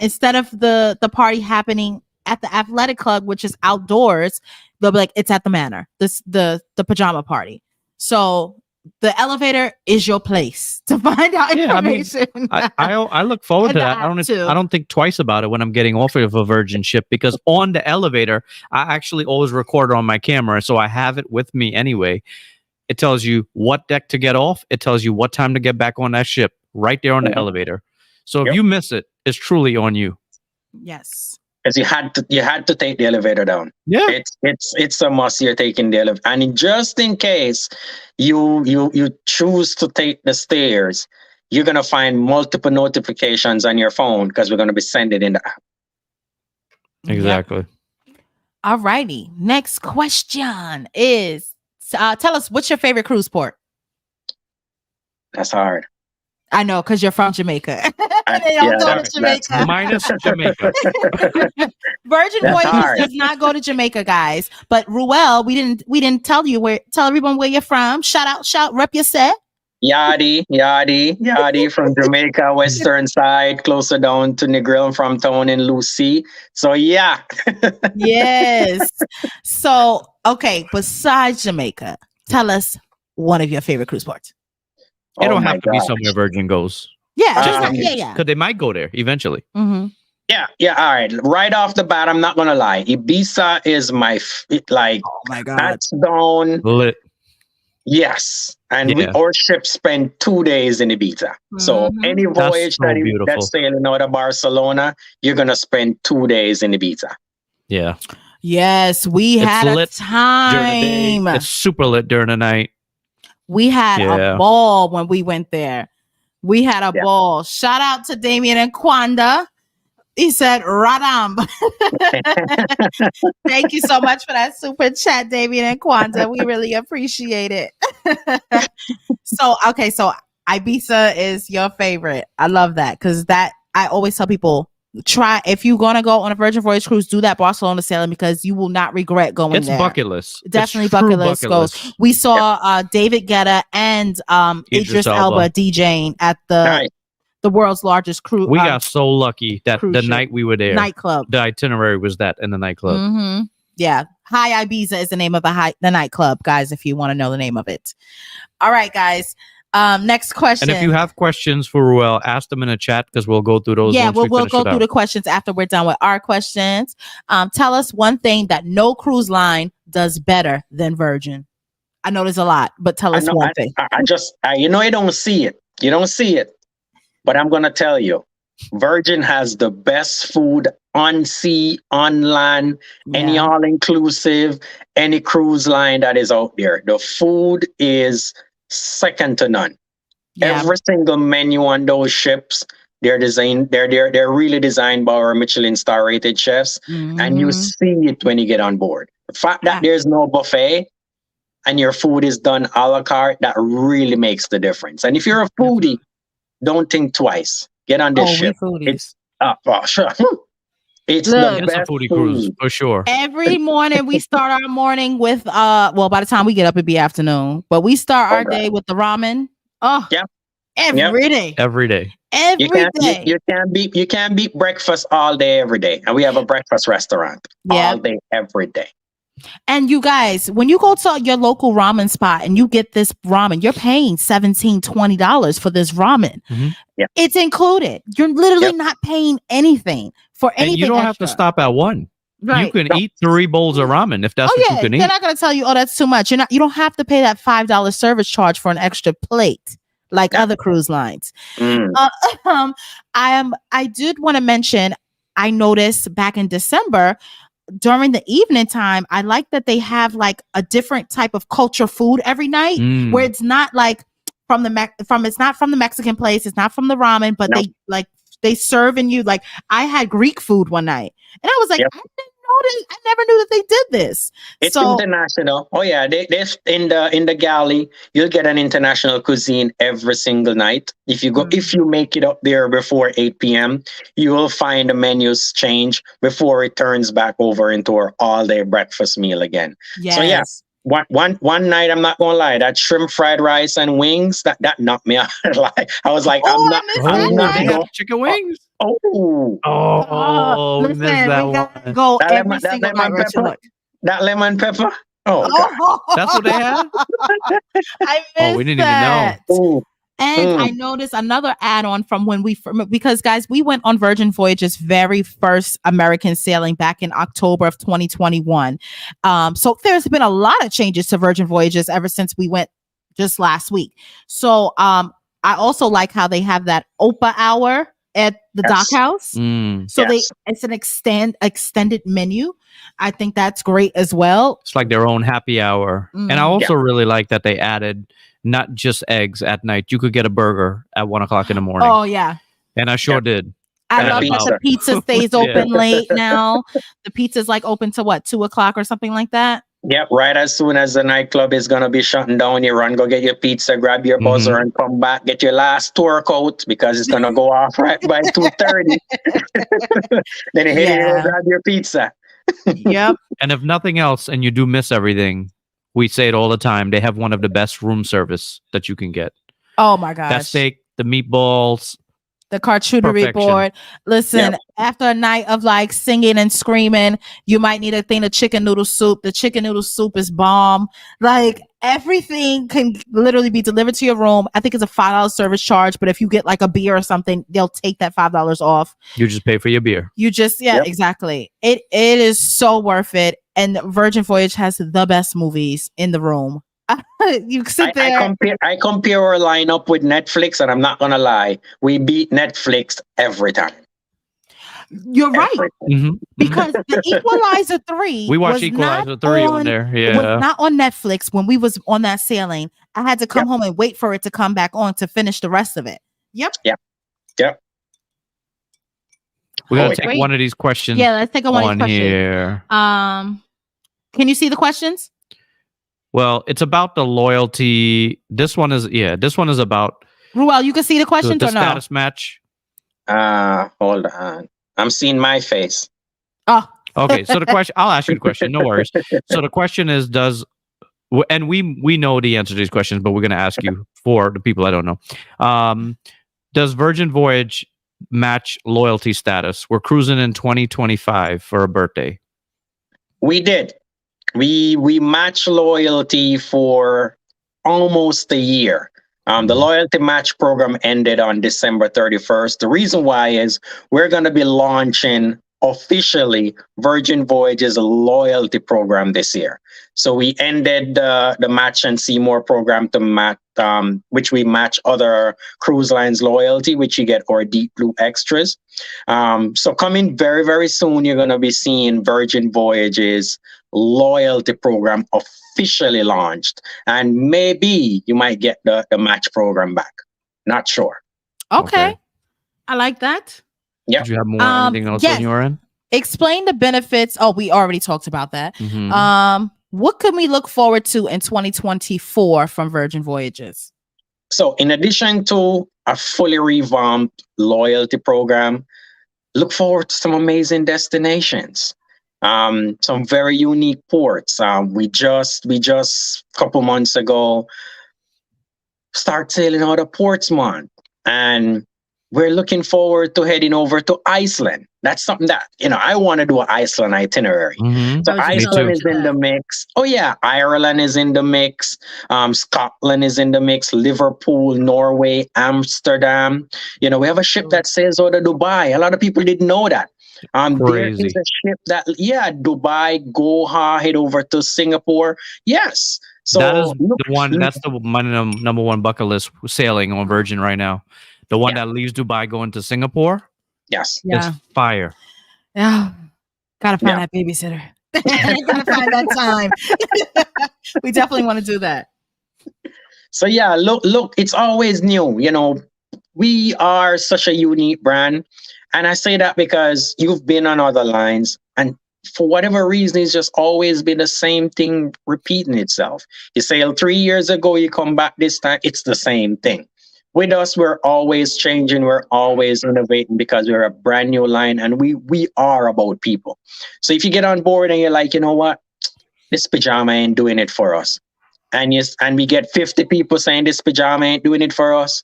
Speaker 2: instead of the party happening at the athletic club, which is outdoors, they'll be like, it's at the manor, the pajama party. So the elevator is your place to find out information.
Speaker 1: I look forward to that. I don't think twice about it when I'm getting off of a Virgin ship, because on the elevator, I actually always record on my camera. So I have it with me anyway. It tells you what deck to get off. It tells you what time to get back on that ship right there on the elevator. So if you miss it, it's truly on you.
Speaker 2: Yes.
Speaker 3: Because you had to take the elevator down.
Speaker 1: Yeah.
Speaker 3: It's a must. You're taking the elevator. And just in case you choose to take the stairs, you're gonna find multiple notifications on your phone because we're gonna be sending in the app.
Speaker 1: Exactly.
Speaker 2: Yep. All righty. Next question is, tell us, what's your favorite cruise port?
Speaker 3: That's hard.
Speaker 2: I know, because you're from Jamaica. They don't go to Jamaica.
Speaker 1: Minus Jamaica.
Speaker 2: Virgin Voyages does not go to Jamaica, guys. But Ruel, we didn't tell everyone where you're from. Shout, rep your set.
Speaker 3: Yadi from Jamaica, western side, closer down to Negril from town in Lucy. So yeah.
Speaker 2: Yes. So okay, besides Jamaica, tell us one of your favorite cruise ports.
Speaker 1: It don't have to be somewhere Virgin goes.
Speaker 2: Yeah,
Speaker 1: because they might go there eventually.
Speaker 2: Mm-hmm.
Speaker 3: Yeah. All right. Right off the bat, I'm not gonna lie. Ibiza is my
Speaker 2: oh my god,
Speaker 3: that's down.
Speaker 1: Lit.
Speaker 3: Yes, and our ship spent 2 days in Ibiza. Mm-hmm. So any voyage that's sailing out of Barcelona, you're gonna spend 2 days in Ibiza.
Speaker 1: Yeah.
Speaker 2: Yes, we had a time.
Speaker 1: It's super lit during the night.
Speaker 2: We had a ball when we went there. We had a ball. Shout out to Damien and Kwanda. He said, Radam. Thank you so much for that super chat, Damien and Kwanda. We really appreciate it. So Ibiza is your favorite. I love that, because I always tell people, if you're gonna go on a Virgin Voyage cruise, do that Barcelona sailing, because you will not regret going there.
Speaker 1: It's bucket list.
Speaker 2: Definitely bucket list goes. We saw David Guetta and Idris Elba DJing at the world's largest cruise.
Speaker 1: We got so lucky that the night we were there,
Speaker 2: nightclub.
Speaker 1: The itinerary was that in the nightclub.
Speaker 2: Mm-hmm. Yeah, High Ibiza is the name of the nightclub, guys. If you want to know the name of it. All right, guys. Next question.
Speaker 1: And if you have questions for Ruel, ask them in a chat because we'll go through those.
Speaker 2: Yeah,
Speaker 1: once
Speaker 2: we'll
Speaker 1: we finish
Speaker 2: go
Speaker 1: it
Speaker 2: through
Speaker 1: out.
Speaker 2: the questions after we're done with our questions. Tell us one thing that no cruise line does better than Virgin. I know there's a lot, but tell
Speaker 3: I
Speaker 2: us
Speaker 3: know.
Speaker 2: one thing.
Speaker 3: You know, you don't see it. You don't see it, but I'm gonna tell you, Virgin has the best food on sea, on land, any
Speaker 2: Yeah.
Speaker 3: all inclusive, any cruise line that is out there. The food is second to none.
Speaker 2: Yeah.
Speaker 3: Every single menu on those ships, they're designed. They're really designed by our Michelin star rated chefs, and you
Speaker 2: Mhm.
Speaker 3: see it when you get on board. The fact that
Speaker 2: Ah.
Speaker 3: there's no buffet and your food is done a la carte, that really makes the difference. And if you're a foodie, don't think twice. Get on this
Speaker 2: Oh, we
Speaker 3: ship.
Speaker 2: foodies.
Speaker 3: It's sure. It's
Speaker 2: Look.
Speaker 3: the
Speaker 1: It's a
Speaker 3: best
Speaker 1: foodie cruise
Speaker 3: food.
Speaker 1: for sure.
Speaker 2: Every morning we start our morning with well, by the time we get up it'd be afternoon. But we start our
Speaker 3: Okay.
Speaker 2: day with the ramen. Oh,
Speaker 3: Yep.
Speaker 2: every day.
Speaker 1: Every day.
Speaker 3: You
Speaker 2: Every
Speaker 3: can't
Speaker 2: day.
Speaker 3: you can't beat breakfast all day every day. And we have a breakfast restaurant
Speaker 2: Yeah.
Speaker 3: all day every day.
Speaker 2: And you guys, when you go to your local ramen spot and you get this ramen, you're paying $17, $20 for this ramen.
Speaker 1: Mhm.
Speaker 3: Yep.
Speaker 2: It's included. You're literally
Speaker 3: Yep.
Speaker 2: not paying anything for anything.
Speaker 1: And you don't have to
Speaker 2: extra.
Speaker 1: stop at one.
Speaker 2: Right.
Speaker 1: You can
Speaker 3: No.
Speaker 1: eat 3 bowls of ramen if that's
Speaker 2: Oh
Speaker 1: what
Speaker 2: yeah,
Speaker 1: you can
Speaker 2: they're
Speaker 1: eat.
Speaker 2: not gonna tell you, oh, that's too much. You don't have to pay that $5 service charge for an extra plate like
Speaker 3: Yeah.
Speaker 2: other cruise lines.
Speaker 3: Mm.
Speaker 2: I did want to mention, I noticed back in December during the evening time, I like that they have like a different type of culture food every night
Speaker 1: Mm.
Speaker 2: where it's not like it's not from the Mexican place, it's not from the ramen, but
Speaker 3: Nope.
Speaker 2: they serving you like I had Greek food one night and I was like,
Speaker 3: Yep.
Speaker 2: I never knew that they did this.
Speaker 3: It's
Speaker 2: So
Speaker 3: international. Oh yeah, they in the galley, you'll get an international cuisine every single night. If you make it up there before 8 p.m., you will find the menus change before it turns back over into our all day breakfast meal again.
Speaker 2: yes.
Speaker 3: So yeah, one night, I'm not gonna lie, that shrimp fried rice and wings that knocked me out. Like I was like,
Speaker 2: Oh,
Speaker 3: I'm
Speaker 2: I
Speaker 3: not,
Speaker 2: missed
Speaker 3: I'm
Speaker 1: Oh,
Speaker 3: not
Speaker 1: they
Speaker 2: that.
Speaker 1: have
Speaker 3: going.
Speaker 1: chicken wings.
Speaker 3: Oh,
Speaker 1: Oh, we
Speaker 2: listen,
Speaker 1: missed that
Speaker 2: we gotta
Speaker 1: one.
Speaker 2: go
Speaker 3: that
Speaker 2: every
Speaker 3: lemon, that
Speaker 2: single
Speaker 3: lemon
Speaker 2: night, Richard.
Speaker 3: pepper,
Speaker 2: Look.
Speaker 3: that lemon pepper. Oh god.
Speaker 2: Oh,
Speaker 1: That's what they have?
Speaker 2: I missed
Speaker 1: Oh, we didn't even
Speaker 2: that.
Speaker 1: know.
Speaker 3: Ooh.
Speaker 2: And
Speaker 3: Mm.
Speaker 2: I noticed another add-on from because guys, we went on Virgin Voyage's very first American sailing back in October of 2021. So there's been a lot of changes to Virgin Voyages ever since we went just last week. So I also like how they have that OPA hour at the
Speaker 3: Yes.
Speaker 2: dock house.
Speaker 1: Mm.
Speaker 2: So
Speaker 3: Yes.
Speaker 2: it's an extended menu. I think that's great as well.
Speaker 1: It's like their own happy hour. And I also really like that they added not just eggs at night. You could get a burger at 1 o'clock in the morning.
Speaker 2: Oh yeah.
Speaker 1: And I sure did.
Speaker 2: I
Speaker 3: And a
Speaker 2: love that the pizza stays
Speaker 1: Yeah.
Speaker 2: open late now. The pizza's like open to what, 2 o'clock or something like that?
Speaker 3: Yep, right as soon as the nightclub is gonna be shutting down, you run, go get your pizza, grab your buzzer, and come back, get your last tour coat because it's gonna go off right by 2:30. Then you hit it and grab your pizza.
Speaker 2: Yep.
Speaker 1: And if nothing else, and you do miss everything, we say it all the time. They have one of the best room service that you can get.
Speaker 2: Oh my gosh.
Speaker 1: That steak, the meatballs,
Speaker 2: the charcuterie
Speaker 1: perfection.
Speaker 2: board. Listen,
Speaker 3: Yep.
Speaker 2: after a night of like singing and screaming, you might need a thing of chicken noodle soup. The chicken noodle soup is bomb. Like everything can literally be delivered to your room. I think it's a $5 service charge, but if you get like a beer or something, they'll take that $5 off.
Speaker 1: you just pay for your beer.
Speaker 2: You just,
Speaker 3: Yep.
Speaker 2: exactly. It is so worth it. And Virgin Voyage has the best movies in the room. You sit there.
Speaker 3: I compare our lineup with Netflix, and I'm not gonna lie, we beat Netflix every time.
Speaker 2: You're right.
Speaker 3: Every time.
Speaker 1: Mm-hmm.
Speaker 2: Because the Equalizer 3
Speaker 1: We watched
Speaker 2: was
Speaker 1: Equalizer
Speaker 2: not
Speaker 1: 3 on there.
Speaker 2: was
Speaker 1: Yeah.
Speaker 2: not on Netflix when we was on that sailing. I had to come home and wait for it to come back on to finish the rest of it. Yep.
Speaker 1: We're going
Speaker 3: Oh,
Speaker 1: to take
Speaker 2: wait.
Speaker 1: one of these questions
Speaker 2: Yeah, let's take a one
Speaker 1: on
Speaker 2: question.
Speaker 1: here.
Speaker 2: Can you see the questions?
Speaker 1: Well, it's about the loyalty. This one is about
Speaker 2: Ruel, you can see the questions
Speaker 1: the
Speaker 2: or no?
Speaker 1: status match.
Speaker 3: Hold on. I'm seeing my face.
Speaker 2: Oh,
Speaker 1: Okay, so the question, I'll ask you the question. No worries. So the question is, and we know the answer to these questions, but we're going to ask you for the people that don't know. Does Virgin Voyage match loyalty status? We're cruising in 2025 for a birthday.
Speaker 3: We did. We match loyalty for almost a year. The loyalty match program ended on December 31st. The reason why is we're going to be launching officially Virgin Voyages loyalty program this year. So we ended the Match and See More program to match, which we match other cruise lines loyalty, which you get our Deep Blue extras. So coming very, very soon, you're going to be seeing Virgin Voyages loyalty program officially launched, and maybe you might get the match program back. Not sure.
Speaker 2: Okay. I like that.
Speaker 3: Yeah.
Speaker 1: Did you have more anything else on your end?
Speaker 2: Explain the benefits. Oh, we already talked about that. What can we look forward to in 2024 from Virgin Voyages?
Speaker 3: So in addition to a fully revamped loyalty program, look forward to some amazing destinations. Some very unique ports. We just a couple months ago start sailing out of Portsmouth, and we're looking forward to heading over to Iceland. That's something that, I want to do an Iceland itinerary. So Iceland is in the mix. Oh yeah, Ireland is in the mix. Scotland is in the mix. Liverpool, Norway, Amsterdam. We have a ship that sails out of Dubai. A lot of people didn't know that. There is a ship that, Dubai, Goa, head over to Singapore. Yes. So
Speaker 1: that is the one. That's my number one bucket list sailing on Virgin right now. The one that leaves Dubai going to Singapore.
Speaker 3: Yes.
Speaker 1: It's fire.
Speaker 2: Yeah. Gotta find that babysitter. Gotta find that time. We definitely want to do that.
Speaker 3: So look, it's always new. We are such a unique brand. And I say that because you've been on other lines, and for whatever reason, it's just always been the same thing repeating itself. You sailed 3 years ago, you come back this time, it's the same thing. With us, we're always changing, we're always innovating because we're a brand new line, and we are about people. So if you get on board and you're like, you know what, this pajama ain't doing it for us, and we get 50 people saying this pajama ain't doing it for us,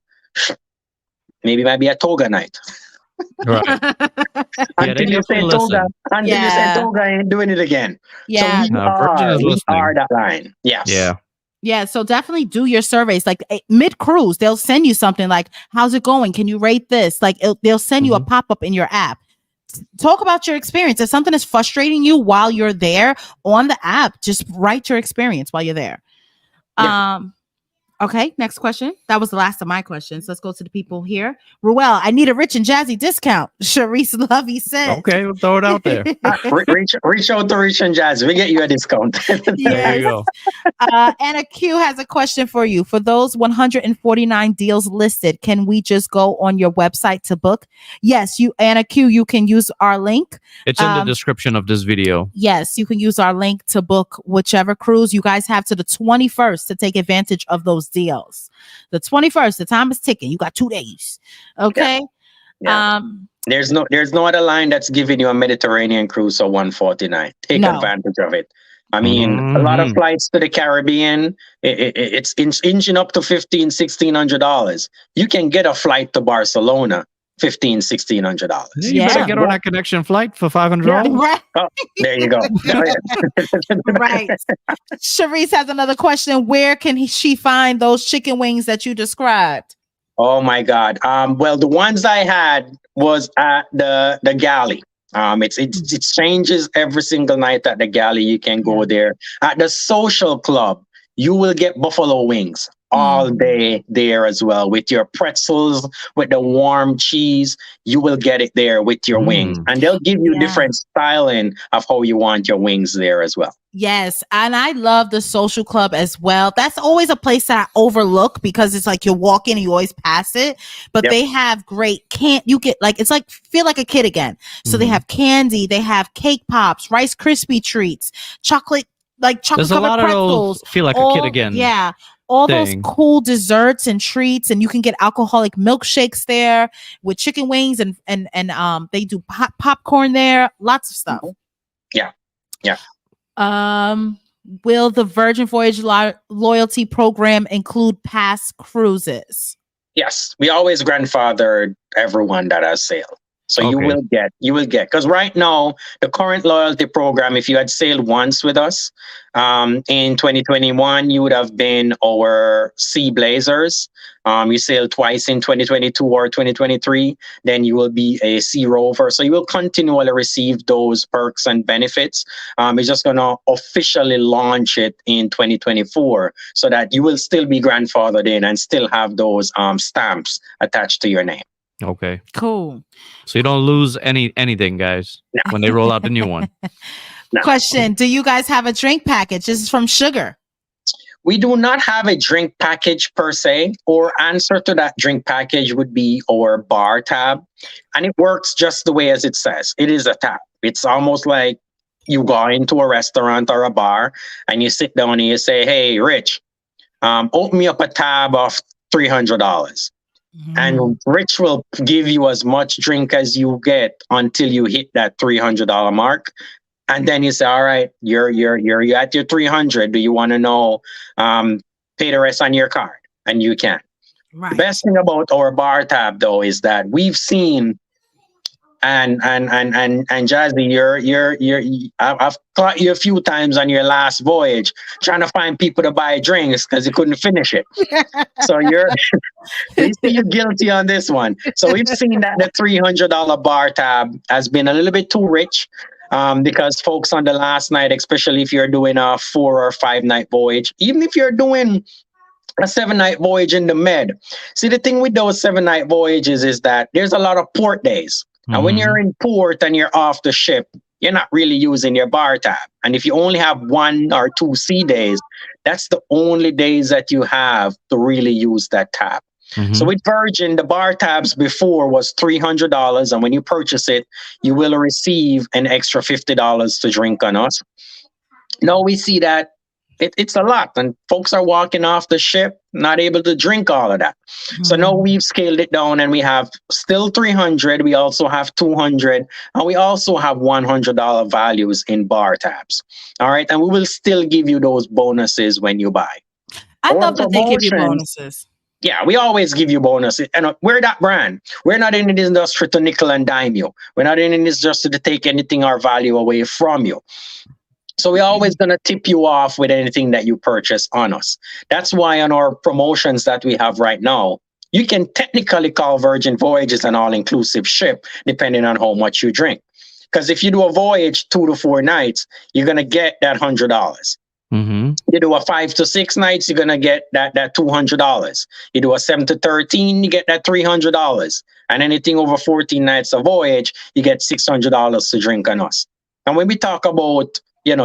Speaker 3: maybe it might be a toga night.
Speaker 1: Right.
Speaker 3: Until you say toga, you say toga ain't doing it again.
Speaker 2: Yeah.
Speaker 3: So we are that line. Yes.
Speaker 1: Yeah.
Speaker 2: Yeah, so definitely do your surveys. Like mid-cruise, they'll send you something like, how's it going? Can you rate this? Like they'll send you a pop-up in your app. Talk about your experience. If something is frustrating you while you're there on the app, just write your experience while you're there. Yeah. Okay, next question. That was the last of my questions. Let's go to the people here. Ruel, I need a rich and jazzy discount. Sharice Lovey said.
Speaker 1: Okay, we'll throw it out there.
Speaker 3: reach out to Rich and Jazzy. We get you a discount.
Speaker 1: There you go.
Speaker 2: Anna Q has a question for you. For those 149 deals listed, can we just go on your website to book? Yes, Anna Q, you can use our link.
Speaker 1: It's in the description of this video.
Speaker 2: Yes, you can use our link to book whichever cruise. You guys have to the 21st to take advantage of those deals. The 21st, the time is ticking. You got 2 days. Okay.
Speaker 3: Yeah. There's no other line that's giving you a Mediterranean cruise for 149. Take advantage of it. I mean, a lot of flights to the Caribbean, it's inching up to $1,500-$1,600. You can get a flight to Barcelona $1,500-$1,600.
Speaker 1: You better get on that connection flight for $500.
Speaker 2: Yeah, right.
Speaker 3: Oh, there you go.
Speaker 2: Right. Sharice has another question. Where can she find those chicken wings that you described?
Speaker 3: Oh my God. Well, the ones I had was at the galley. It changes every single night at the galley. You can go there. At the social club, you will get buffalo wings all day there as well, with your pretzels, with the warm cheese. You will get it there with your wings, and they'll give you different styling of how you want your wings there as well.
Speaker 2: Yes, and I love the social club as well. That's always a place that I overlook because it's like you're walking and you always pass it, but they have great you get like, it's like feel like a kid again. So they have candy, they have cake pops, Rice Krispie treats, chocolate
Speaker 1: There's a lot
Speaker 2: pretzels,
Speaker 1: of those feel like a kid again.
Speaker 2: Yeah. All those cool desserts and treats, and you can get alcoholic milkshakes there with chicken wings and they do popcorn there, lots of stuff.
Speaker 3: Yeah.
Speaker 2: Will the Virgin Voyage loyalty program include past cruises?
Speaker 3: Yes, we always grandfather everyone that has sailed. So
Speaker 1: Okay.
Speaker 3: you will get, because right now the current loyalty program, if you had sailed once with us in 2021, you would have been our Sea Blazers. You sailed twice in 2022 or 2023, then you will be a Sea Rover. So you will continually receive those perks and benefits. We're just gonna officially launch it in 2024, so that you will still be grandfathered in and still have those stamps attached to your name.
Speaker 1: Okay.
Speaker 2: Cool.
Speaker 1: So you don't lose anything, guys, when they roll out the new one.
Speaker 3: No.
Speaker 2: Question: do you guys have a drink package? This is from Sugar.
Speaker 3: We do not have a drink package per se. Or answer to that drink package would be our bar tab. And it works just the way as it says. It is a tab. It's almost like you go into a restaurant or a bar and you sit down and you say, hey, Rich, open me up a tab of $300. And Rich will give you as much drink as you get until you hit that $300 mark. And then you say, all right, you're at your 300. Do you want to know, pay the rest on your card? And you can.
Speaker 2: Right.
Speaker 3: The best thing about our bar tab though is that we've seen, and Jazzy, I've caught you a few times on your last voyage trying to find people to buy drinks because you couldn't finish it. So you see you're guilty on this one. So we've seen that the $300 bar tab has been a little bit too rich. Because folks on the last night, especially if you're doing a 4 or 5 night voyage, even if you're doing a 7-night voyage in the Med, see, the thing with those 7-night voyages is that there's a lot of port days. And when you're in port and you're off the ship, you're not really using your bar tab. And if you only have 1 or 2 sea days, that's the only days that you have to really use that tab. So with Virgin, the bar tabs before was $300, and when you purchase it, you will receive an extra $50 to drink on us. Now we see that it's a lot, and folks are walking off the ship not able to drink all of that. So now we've scaled it down, and we have still 300. We also have 200, and we also have $100 values in bar tabs. All right, and we will still give you those bonuses when you buy.
Speaker 2: I love that they give you
Speaker 3: promotions-
Speaker 2: bonuses.
Speaker 3: Yeah, we always give you bonuses. And we're that brand. We're not in this industry to nickel and dime you. We're not in this industry to take anything or value away from you. So we're always going to tip you off with anything that you purchase on us. That's why on our promotions that we have right now, you can technically call Virgin Voyages an all-inclusive ship, depending on how much you drink. Because if you do a voyage 2 to 4 nights, you're going to get that $100. You do a 5 to 6 nights, you're gonna get that $200. You do a 7 to 13, you get that $300. And anything over 14 nights a voyage, you get $600 to drink on us. And when we talk about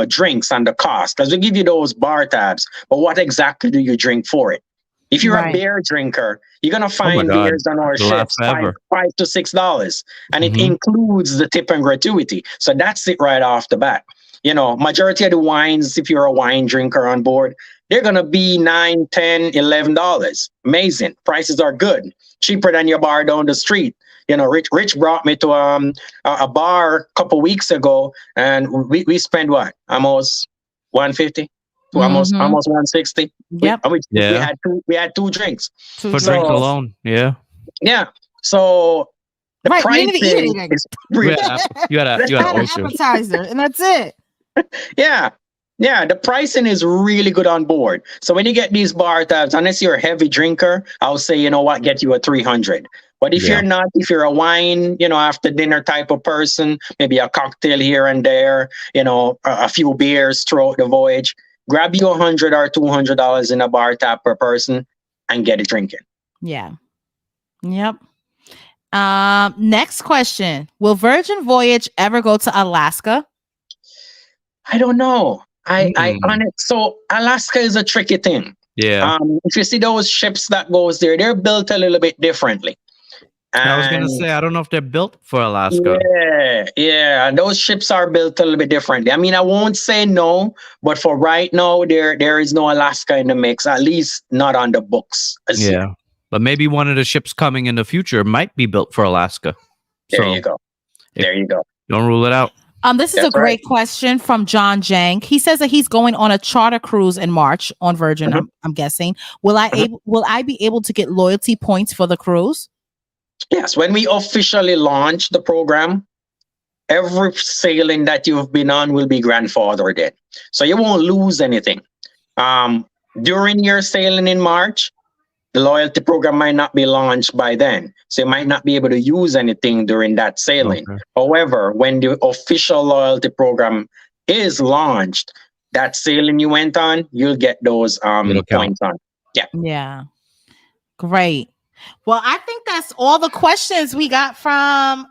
Speaker 3: drinks and the cost, because we give you those bar tabs, but what exactly do you drink for it? If you're a beer drinker, you're gonna find beers on our ships $5 to $6, and it includes the tip and gratuity. So that's it right off the bat. Majority of the wines, if you're a wine drinker on board, they're going to be $9, $10, $11. Amazing. Prices are good. Cheaper than your bar down the street. Rich brought me to a bar a couple weeks ago, and we spent what? Almost $150 to almost $160.
Speaker 2: Yep.
Speaker 3: We had 2 drinks.
Speaker 1: For drinks alone. Yeah.
Speaker 3: Yeah. So the
Speaker 2: we
Speaker 3: pricing
Speaker 2: didn't even eat anything.
Speaker 3: is really
Speaker 1: You had
Speaker 2: Had
Speaker 1: an
Speaker 2: an
Speaker 1: ocean.
Speaker 2: appetizer, and that's it.
Speaker 3: Yeah. The pricing is really good on board. So when you get these bar tabs, unless you're a heavy drinker, I'll say, you know what, get you a 300. But if you're not, if you're a wine, after dinner type of person, maybe a cocktail here and there, a few beers throughout the voyage, grab you $100 or $200 in a bar tab per person and get it drinking.
Speaker 2: Yeah. Yep. Next question. Will Virgin Voyage ever go to Alaska?
Speaker 3: I don't know. So Alaska is a tricky thing.
Speaker 1: Yeah.
Speaker 3: If you see those ships that goes there, they're built a little bit differently.
Speaker 1: I was gonna say, I don't know if they're built for Alaska.
Speaker 3: Yeah. Those ships are built a little bit differently. I mean, I won't say no, but for right now, there is no Alaska in the mix. At least not on the books.
Speaker 1: Yeah. But maybe one of the ships coming in the future might be built for Alaska.
Speaker 3: There you go.
Speaker 1: Don't rule it out.
Speaker 2: This is a great question from John Jang. He says that he's going on a charter cruise in March on Virgin. I'm guessing. Will I be able to get loyalty points for the cruise?
Speaker 3: Yes, when we officially launch the program, every sailing that you've been on will be grandfathered in. So you won't lose anything. Um, During your sailing in March, the loyalty program might not be launched by then. So you might not be able to use anything during that sailing.
Speaker 1: Okay.
Speaker 3: However, when the official loyalty program is launched, that sailing you went on, you'll get those
Speaker 1: It'll count.
Speaker 3: points on.
Speaker 2: Yeah. Great. Well, I think that's all the questions we got from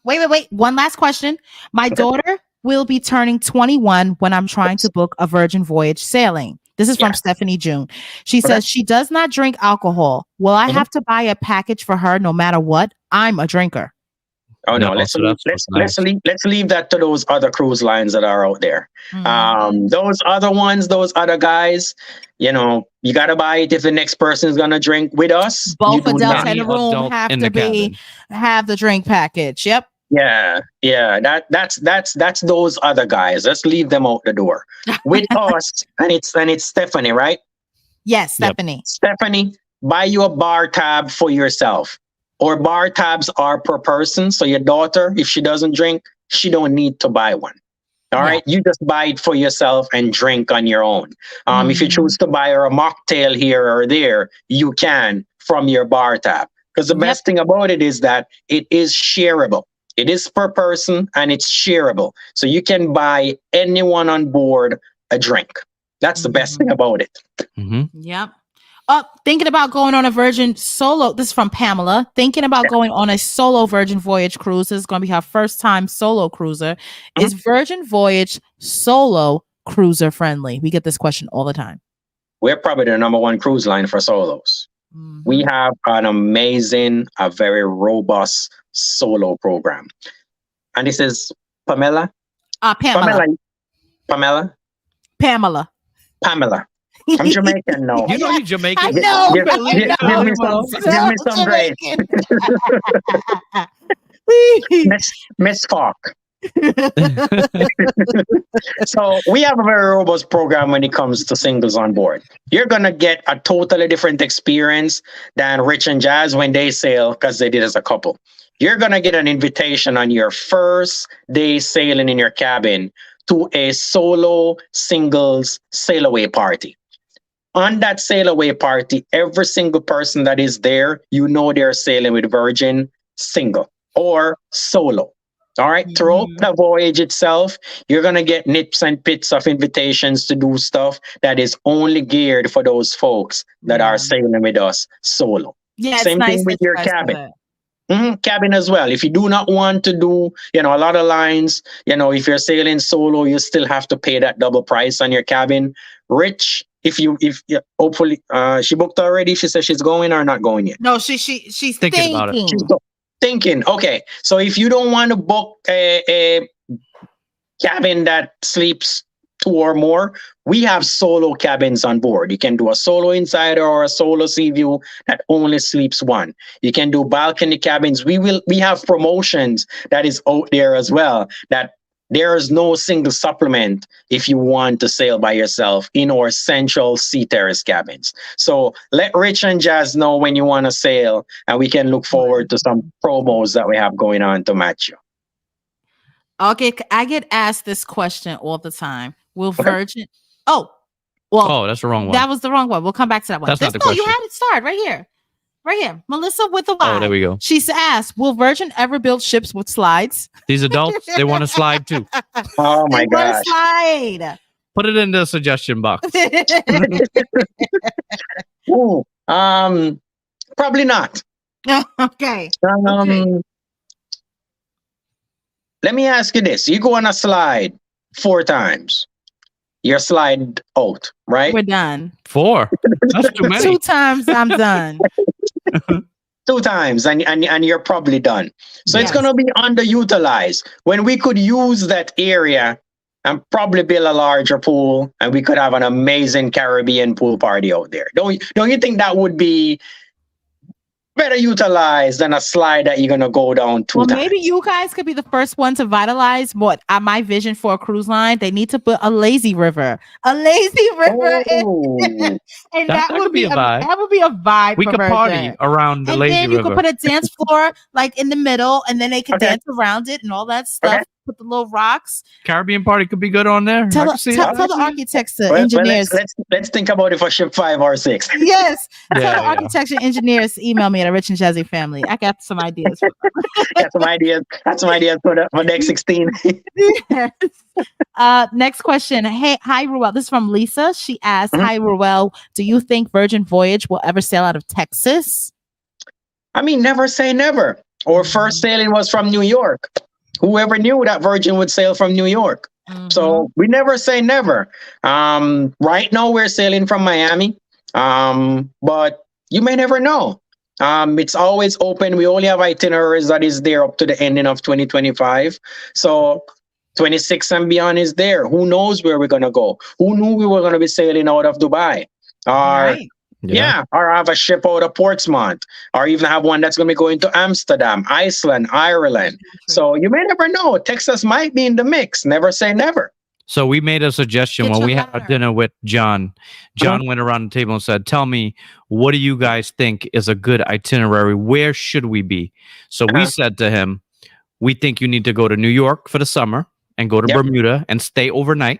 Speaker 2: wait. One last question. My
Speaker 3: Okay.
Speaker 2: daughter will be turning 21 when I'm trying to book a Virgin Voyage sailing. This is from
Speaker 3: Yes.
Speaker 2: Stephanie June. She
Speaker 3: Okay.
Speaker 2: says she does not drink alcohol. Will I
Speaker 3: Mhm.
Speaker 2: have to buy a package for her no matter what? I'm a drinker.
Speaker 3: Oh no,
Speaker 1: No,
Speaker 3: let's
Speaker 1: so
Speaker 3: leave,
Speaker 1: that's nice.
Speaker 3: let's leave that to those other cruise lines that are out there.
Speaker 2: Mhm.
Speaker 3: Those other ones, those other guys, you know, you gotta buy it if the next person is gonna drink with us. You
Speaker 2: Both
Speaker 3: do
Speaker 2: adults
Speaker 3: not.
Speaker 2: in the room
Speaker 1: adult
Speaker 2: have
Speaker 1: in
Speaker 2: to
Speaker 1: the cabin.
Speaker 2: have the drink package. Yep.
Speaker 3: Yeah. That's those other guys. Let's leave them out the door. With us, and it's Stephanie, right?
Speaker 2: Yes,
Speaker 1: Yep.
Speaker 2: Stephanie.
Speaker 3: Stephanie, buy you a bar tab for yourself. Or bar tabs are per person. So your daughter, if she doesn't drink, she don't need to buy one. All
Speaker 2: Yeah.
Speaker 3: right, you just buy it for yourself and drink on your own. If you
Speaker 2: Mhm.
Speaker 3: choose to buy her a mocktail here or there, you can from your bar tab. Because the
Speaker 2: Yep.
Speaker 3: best thing about it is that it is shareable. It is per person and it's shareable. So you can buy anyone on board a drink. That's the best thing about it.
Speaker 1: Hmm.
Speaker 2: Yep. Thinking about going on a Virgin solo. This is from Pamela. Thinking about going on a solo Virgin Voyage cruise. This is going to be her first time solo cruiser. Is Virgin Voyage solo cruiser friendly? We get this question all the time.
Speaker 3: We're probably the number one cruise line for solos. We have an amazing, a very robust solo program. And this is Pamela.
Speaker 2: Pamela.
Speaker 3: Pamela.
Speaker 2: Pamela.
Speaker 3: Pamela. I'm Jamaican now.
Speaker 1: You know you're Jamaican.
Speaker 2: I know.
Speaker 3: Give,
Speaker 2: I
Speaker 3: give,
Speaker 2: know.
Speaker 3: give me some grace. Miss Falk. So we have a very robust program when it comes to singles on board. You're gonna get a totally different experience than Rich and Jazz when they sail because they did as a couple. You're gonna get an invitation on your first day sailing in your cabin to a solo singles sail away party. On that sail away party, every single person that is there, you know they're sailing with Virgin single or solo. All right. Throughout the voyage itself, you're going to get nips and pits of invitations to do stuff that is only geared for those folks that are sailing with us solo.
Speaker 2: Yeah,
Speaker 3: Same
Speaker 2: it's nice
Speaker 3: thing with
Speaker 2: that you
Speaker 3: your
Speaker 2: guys do
Speaker 3: cabin.
Speaker 2: that.
Speaker 3: Cabin as well. If you do not want to do, a lot of lines, if you're sailing solo, you still have to pay that double price on your cabin. Rich, hopefully, she booked already. She says she's going or not going yet.
Speaker 2: No, she's
Speaker 1: Thinking about it.
Speaker 3: She's thinking. Okay, so if you don't want to book a cabin that sleeps 2 or more, we have solo cabins on board. You can do a solo insider or a solo sea view that only sleeps 1. You can do balcony cabins. We have promotions that is out there as well, that there is no single supplement if you want to sail by yourself in our central sea terrace cabins. So let Rich and Jazz know when you want to sail, and we can look forward to some promos that we have going on to match you.
Speaker 2: Okay, I get asked this question all the time. Will Virgin? Oh, well,
Speaker 1: that's the wrong one.
Speaker 2: That was the wrong one. We'll come back to that one.
Speaker 1: That's not the question.
Speaker 2: You had it started right here. Right here. Melissa with the Y.
Speaker 1: Oh, there we go.
Speaker 2: She's asked, will Virgin ever build ships with slides?
Speaker 1: These adults, they want to slide too.
Speaker 3: Oh my gosh.
Speaker 2: Slide.
Speaker 1: Put it in the suggestion box.
Speaker 3: Ooh, probably not.
Speaker 2: Okay.
Speaker 3: Let me ask you this. You go on a slide 4 times. You're slide out, right?
Speaker 2: We're done.
Speaker 1: 4. That's too many.
Speaker 2: 2 times I'm done.
Speaker 3: 2 times and you're probably done. So it's going to be underutilized when we could use that area and probably build a larger pool, and we could have an amazing Caribbean pool party out there. Don't you think that would be better utilized than a slide that you're gonna go down two
Speaker 2: Well,
Speaker 3: times.
Speaker 2: maybe you guys could be the first one to vitalize what my vision for a cruise line. They need to put a lazy river, in,
Speaker 3: Oh,
Speaker 2: and
Speaker 1: That
Speaker 2: would
Speaker 1: could be a vibe.
Speaker 2: that would be a vibe.
Speaker 1: We
Speaker 2: for
Speaker 1: could party
Speaker 2: Virgin.
Speaker 1: around the
Speaker 2: And
Speaker 1: lazy
Speaker 2: then you
Speaker 1: river.
Speaker 2: could put a dance floor like in the middle, and then they could
Speaker 3: Okay.
Speaker 2: dance around it and all that stuff.
Speaker 3: Okay.
Speaker 2: Put the little rocks.
Speaker 1: Caribbean party could be good on there. I
Speaker 2: Tell
Speaker 1: can see it.
Speaker 2: tell
Speaker 1: I
Speaker 2: the
Speaker 1: can see it.
Speaker 2: architects, the
Speaker 3: well,
Speaker 2: engineers.
Speaker 3: let's think about it for ship 5 or 6.
Speaker 2: Yes, tell
Speaker 1: Yeah,
Speaker 2: the
Speaker 1: yeah.
Speaker 2: architecture engineers to email me at a Rich and Jazzy Family. I got some ideas.
Speaker 3: Got some ideas. Got some ideas for next 16.
Speaker 2: Yes. Next question. Hey, hi Ruel. This is from Lisa. She asked,
Speaker 3: Mhm.
Speaker 2: "Hi Ruel, do you think Virgin Voyage will ever sail out of Texas?"
Speaker 3: I mean, never say never. Our first sailing was from New York. Whoever knew that Virgin would sail from New York? So we never say never. Right now we're sailing from Miami, but you may never know. It's always open. We only have itineraries that is there up to the ending of 2025. So 26 and beyond is there. Who knows where we're gonna go? Who knew we were gonna be sailing out of Dubai? Or
Speaker 2: Right.
Speaker 3: yeah, or have a ship out of Portsmouth, or even have one that's gonna be going to Amsterdam, Iceland, Ireland. So you may never know. Texas might be in the mix. Never say never.
Speaker 1: So we made a suggestion
Speaker 2: Get
Speaker 1: when
Speaker 2: your
Speaker 1: we had a
Speaker 2: ladder.
Speaker 1: dinner with John. John went around the table and said, "Tell me, what do you guys think is a good itinerary? Where should we be?" So we
Speaker 3: Uh-huh.
Speaker 1: said to him, "We think you need to go to New York for the summer and go to
Speaker 3: Yep.
Speaker 1: Bermuda and stay overnight."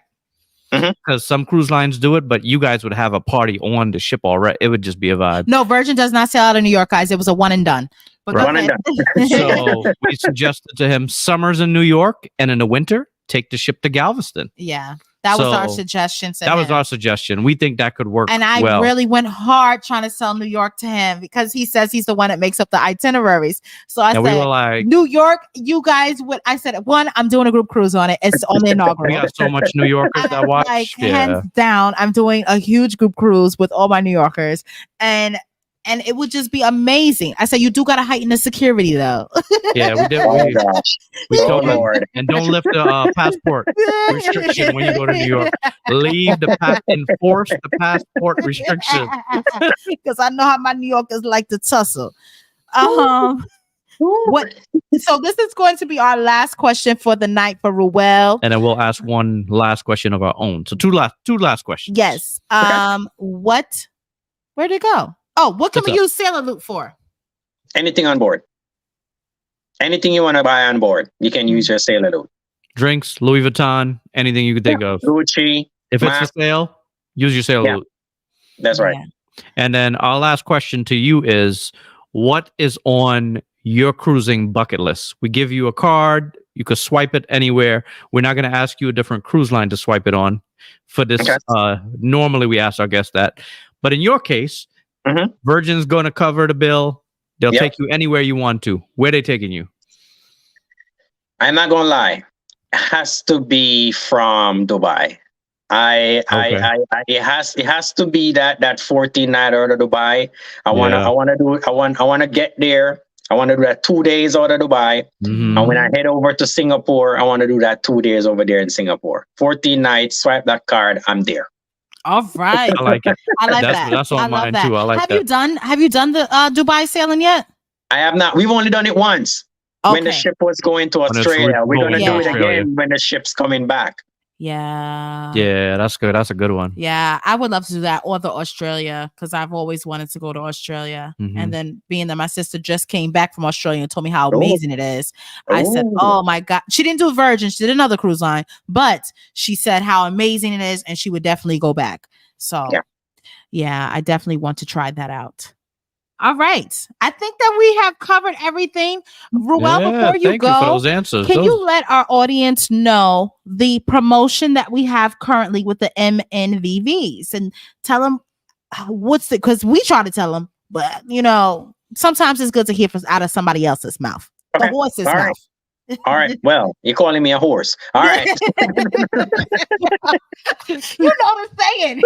Speaker 3: Mhm.
Speaker 1: Because some cruise lines do it, but you guys would have a party on the ship already. It would just be a vibe.
Speaker 2: No, Virgin does not sail out of New York, guys. It was a one and done. But go
Speaker 3: One and
Speaker 2: ahead.
Speaker 1: So we suggested to him summers in New York, and in the winter, take the ship to Galveston.
Speaker 2: Yeah, that was our
Speaker 1: So,
Speaker 2: suggestion. To
Speaker 1: That was
Speaker 2: him.
Speaker 1: our suggestion. We think that could work
Speaker 2: And I
Speaker 1: well.
Speaker 2: really went hard trying to sell New York to him because he says he's the one that makes up the itineraries. So I
Speaker 1: and we
Speaker 2: said,
Speaker 1: were like,
Speaker 2: New York, you guys would. I said, one, I'm doing a group cruise on it. It's on the
Speaker 1: we
Speaker 2: inaugural.
Speaker 1: got so much New Yorkers that watch.
Speaker 2: Like
Speaker 1: Yeah.
Speaker 2: hands down, I'm doing a huge group cruise with all my New Yorkers, and it would just be amazing. I said, you do got to heighten the security though.
Speaker 1: Yeah, we did.
Speaker 3: Oh gosh.
Speaker 1: We
Speaker 3: Oh
Speaker 1: told him,
Speaker 3: Lord.
Speaker 1: and don't lift the passport restriction when you go to New York. Leave enforce the passport restriction.
Speaker 2: Because I know how my New Yorkers like to tussle. What? So this is going to be our last question for the night for Ruel.
Speaker 1: And then we'll ask one last question of our own. So two last questions.
Speaker 2: Yes. What? Where'd it go? Oh, what can
Speaker 1: What's
Speaker 2: we
Speaker 1: up?
Speaker 2: use Sailor Loop for?
Speaker 3: Anything on board. Anything you want to buy on board, you can use your sailor loop.
Speaker 1: Drinks, Louis Vuitton, anything you could think of.
Speaker 3: Gucci.
Speaker 1: If it's for sale, use your sale
Speaker 3: Yeah.
Speaker 1: loop.
Speaker 3: That's right.
Speaker 2: Yeah.
Speaker 1: And then our last question to you is, what is on your cruising bucket list? We give you a card. You could swipe it anywhere. We're not going to ask you a different cruise line to swipe it on for this.
Speaker 3: Okay.
Speaker 1: Normally we ask our guests that. But in your case,
Speaker 3: Mhm.
Speaker 1: Virgin's going to cover the bill. They'll
Speaker 3: Yep.
Speaker 1: take you anywhere you want to. Where they taking you?
Speaker 3: I'm not gonna lie. It has to be from Dubai. It has to be that 14 night out of Dubai. I wanna get there. I want to do that 2 days out of Dubai.
Speaker 1: Mhm.
Speaker 3: And when I head over to Singapore, I want to do that 2 days over there in Singapore. 14 nights, swipe that card, I'm there.
Speaker 2: All right.
Speaker 1: I like it.
Speaker 2: I like
Speaker 1: That's-
Speaker 2: that.
Speaker 1: that's on
Speaker 2: I love
Speaker 1: mine
Speaker 2: that.
Speaker 1: too. I like
Speaker 2: have
Speaker 1: that.
Speaker 2: Have you done the Dubai sailing yet?
Speaker 3: I have not. We've only done it once when the
Speaker 2: Okay.
Speaker 3: ship was going to
Speaker 1: it's
Speaker 3: Australia. We're
Speaker 1: going
Speaker 3: going to
Speaker 2: to
Speaker 3: do it
Speaker 1: Australia.
Speaker 3: again when the ship's coming back.
Speaker 2: Yeah.
Speaker 1: Yeah, that's good. That's a good one.
Speaker 2: Yeah, I would love to do that or the Australia because I've always wanted to go to Australia.
Speaker 1: Mhm.
Speaker 2: And then being that my sister just came back from Australia and told me how amazing it is, I said,
Speaker 3: Ooh.
Speaker 2: "Oh my god!" She didn't do Virgin; she did another cruise line, but she said how amazing it is, and she would definitely go back. So, yeah, I definitely want to try that out. All right, I think that we have covered everything. Ruel, before you
Speaker 1: thank
Speaker 2: go,
Speaker 1: you for those answers.
Speaker 2: can
Speaker 1: Those-
Speaker 2: you let our audience know the promotion that we have currently with the MNVVs and tell them what's it? Because we try to tell them, but sometimes it's good to hear from out of somebody else's mouth, the
Speaker 3: Okay.
Speaker 2: horse's
Speaker 3: All right.
Speaker 2: mouth.
Speaker 3: All right. Well, you're calling me a horse. All right.
Speaker 2: You know what I'm saying.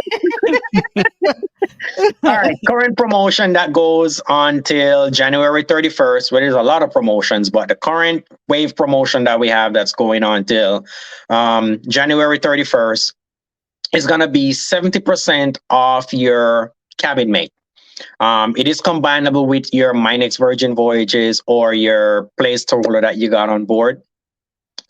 Speaker 3: All right. Current promotion that goes until January 31st. Well, there's a lot of promotions, but the current wave promotion that we have that's going on till January 31st is going to be 70% off your cabin mate. It is combinable with your My Next Virgin Voyages or your placeholder that you got on board.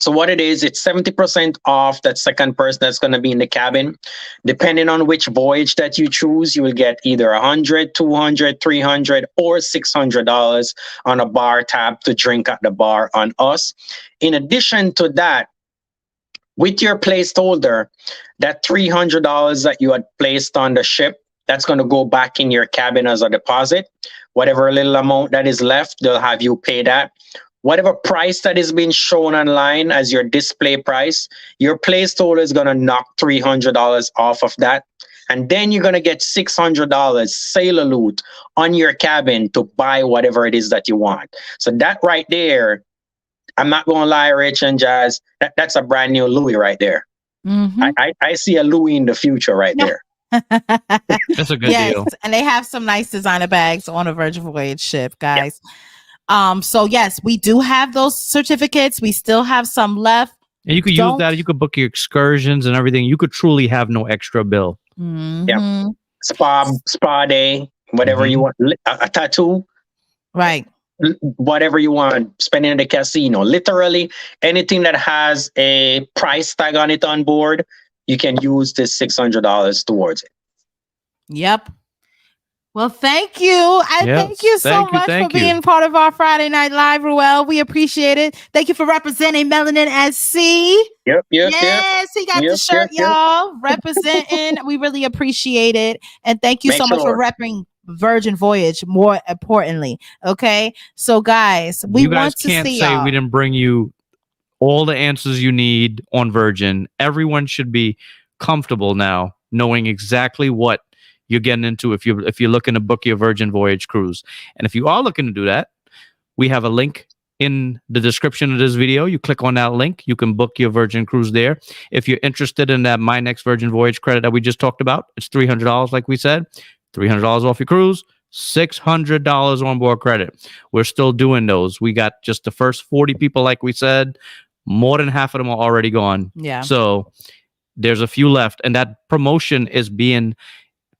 Speaker 3: So what it is, it's 70% off that second person that's going to be in the cabin. Depending on which voyage that you choose, you will get either $100, $200, $300, or $600 on a bar tab to drink at the bar on us. In addition to that, with your placeholder, that $300 that you had placed on the ship, that's going to go back in your cabin as a deposit. Whatever little amount that is left, they'll have you pay that. Whatever price that is being shown online as your display price, your placeholder is going to knock $300 off of that. And then you're going to get $600 sailor loot on your cabin to buy whatever it is that you want. So that right there, I'm not going to lie, Rich and Jazz, that's a brand new Louis right there.
Speaker 2: Mhm.
Speaker 3: I see a Louis in the future right there.
Speaker 1: That's a good
Speaker 2: Yes,
Speaker 1: deal.
Speaker 2: and they have some nice designer bags on a Virgin Voyage ship, guys. So yes, we do have those certificates. We still have some left.
Speaker 1: And you could use that. You could book your excursions and everything. You could truly have no extra bill.
Speaker 2: Mhm.
Speaker 3: Spa day, whatever you want, a tattoo,
Speaker 2: Right.
Speaker 3: whatever you want, spending in the casino, literally anything that has a price tag on it on board, you can use this $600 towards it.
Speaker 2: Yep. Well, thank you. Thank you so much for being part of our Friday Night Live, Ruel. We appreciate it. Thank you for representing Melanin at Sea.
Speaker 3: Yep.
Speaker 2: Yes, he got the shirt, y'all. Representing. We really appreciate it. And thank you so much for repping Virgin Voyage, more importantly. Okay. So, guys, we want to see
Speaker 1: can't say we didn't bring you all the answers you need on Virgin. Everyone should be comfortable now knowing exactly what you're getting into if you're looking to book your Virgin Voyage cruise. And if you are looking to do that, we have a link in the description of this video. You click on that link, you can book your Virgin cruise there. If you're interested in that My Next Virgin Voyage credit that we just talked about, it's $300, like we said. $300 off your cruise, $600 on board credit. We're still doing those. We got just the first 40 people, like we said. More than half of them are already gone.
Speaker 2: Yeah.
Speaker 1: So there's a few left, and that promotion is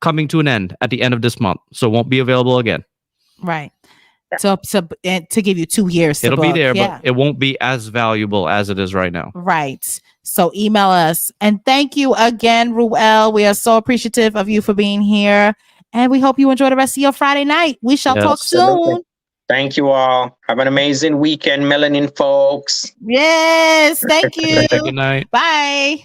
Speaker 1: coming to an end at the end of this month, so it won't be available again.
Speaker 2: Right. So to give you 2 years.
Speaker 1: It'll be there, but it won't be as valuable as it is right now.
Speaker 2: Right. So email us. And thank you again, Ruel. We are so appreciative of you for being here. And we hope you enjoy the rest of your Friday night. We shall talk soon.
Speaker 3: Thank you all. Have an amazing weekend, Melanin folks.
Speaker 2: Yes. Thank you.
Speaker 1: Good night.
Speaker 2: Bye.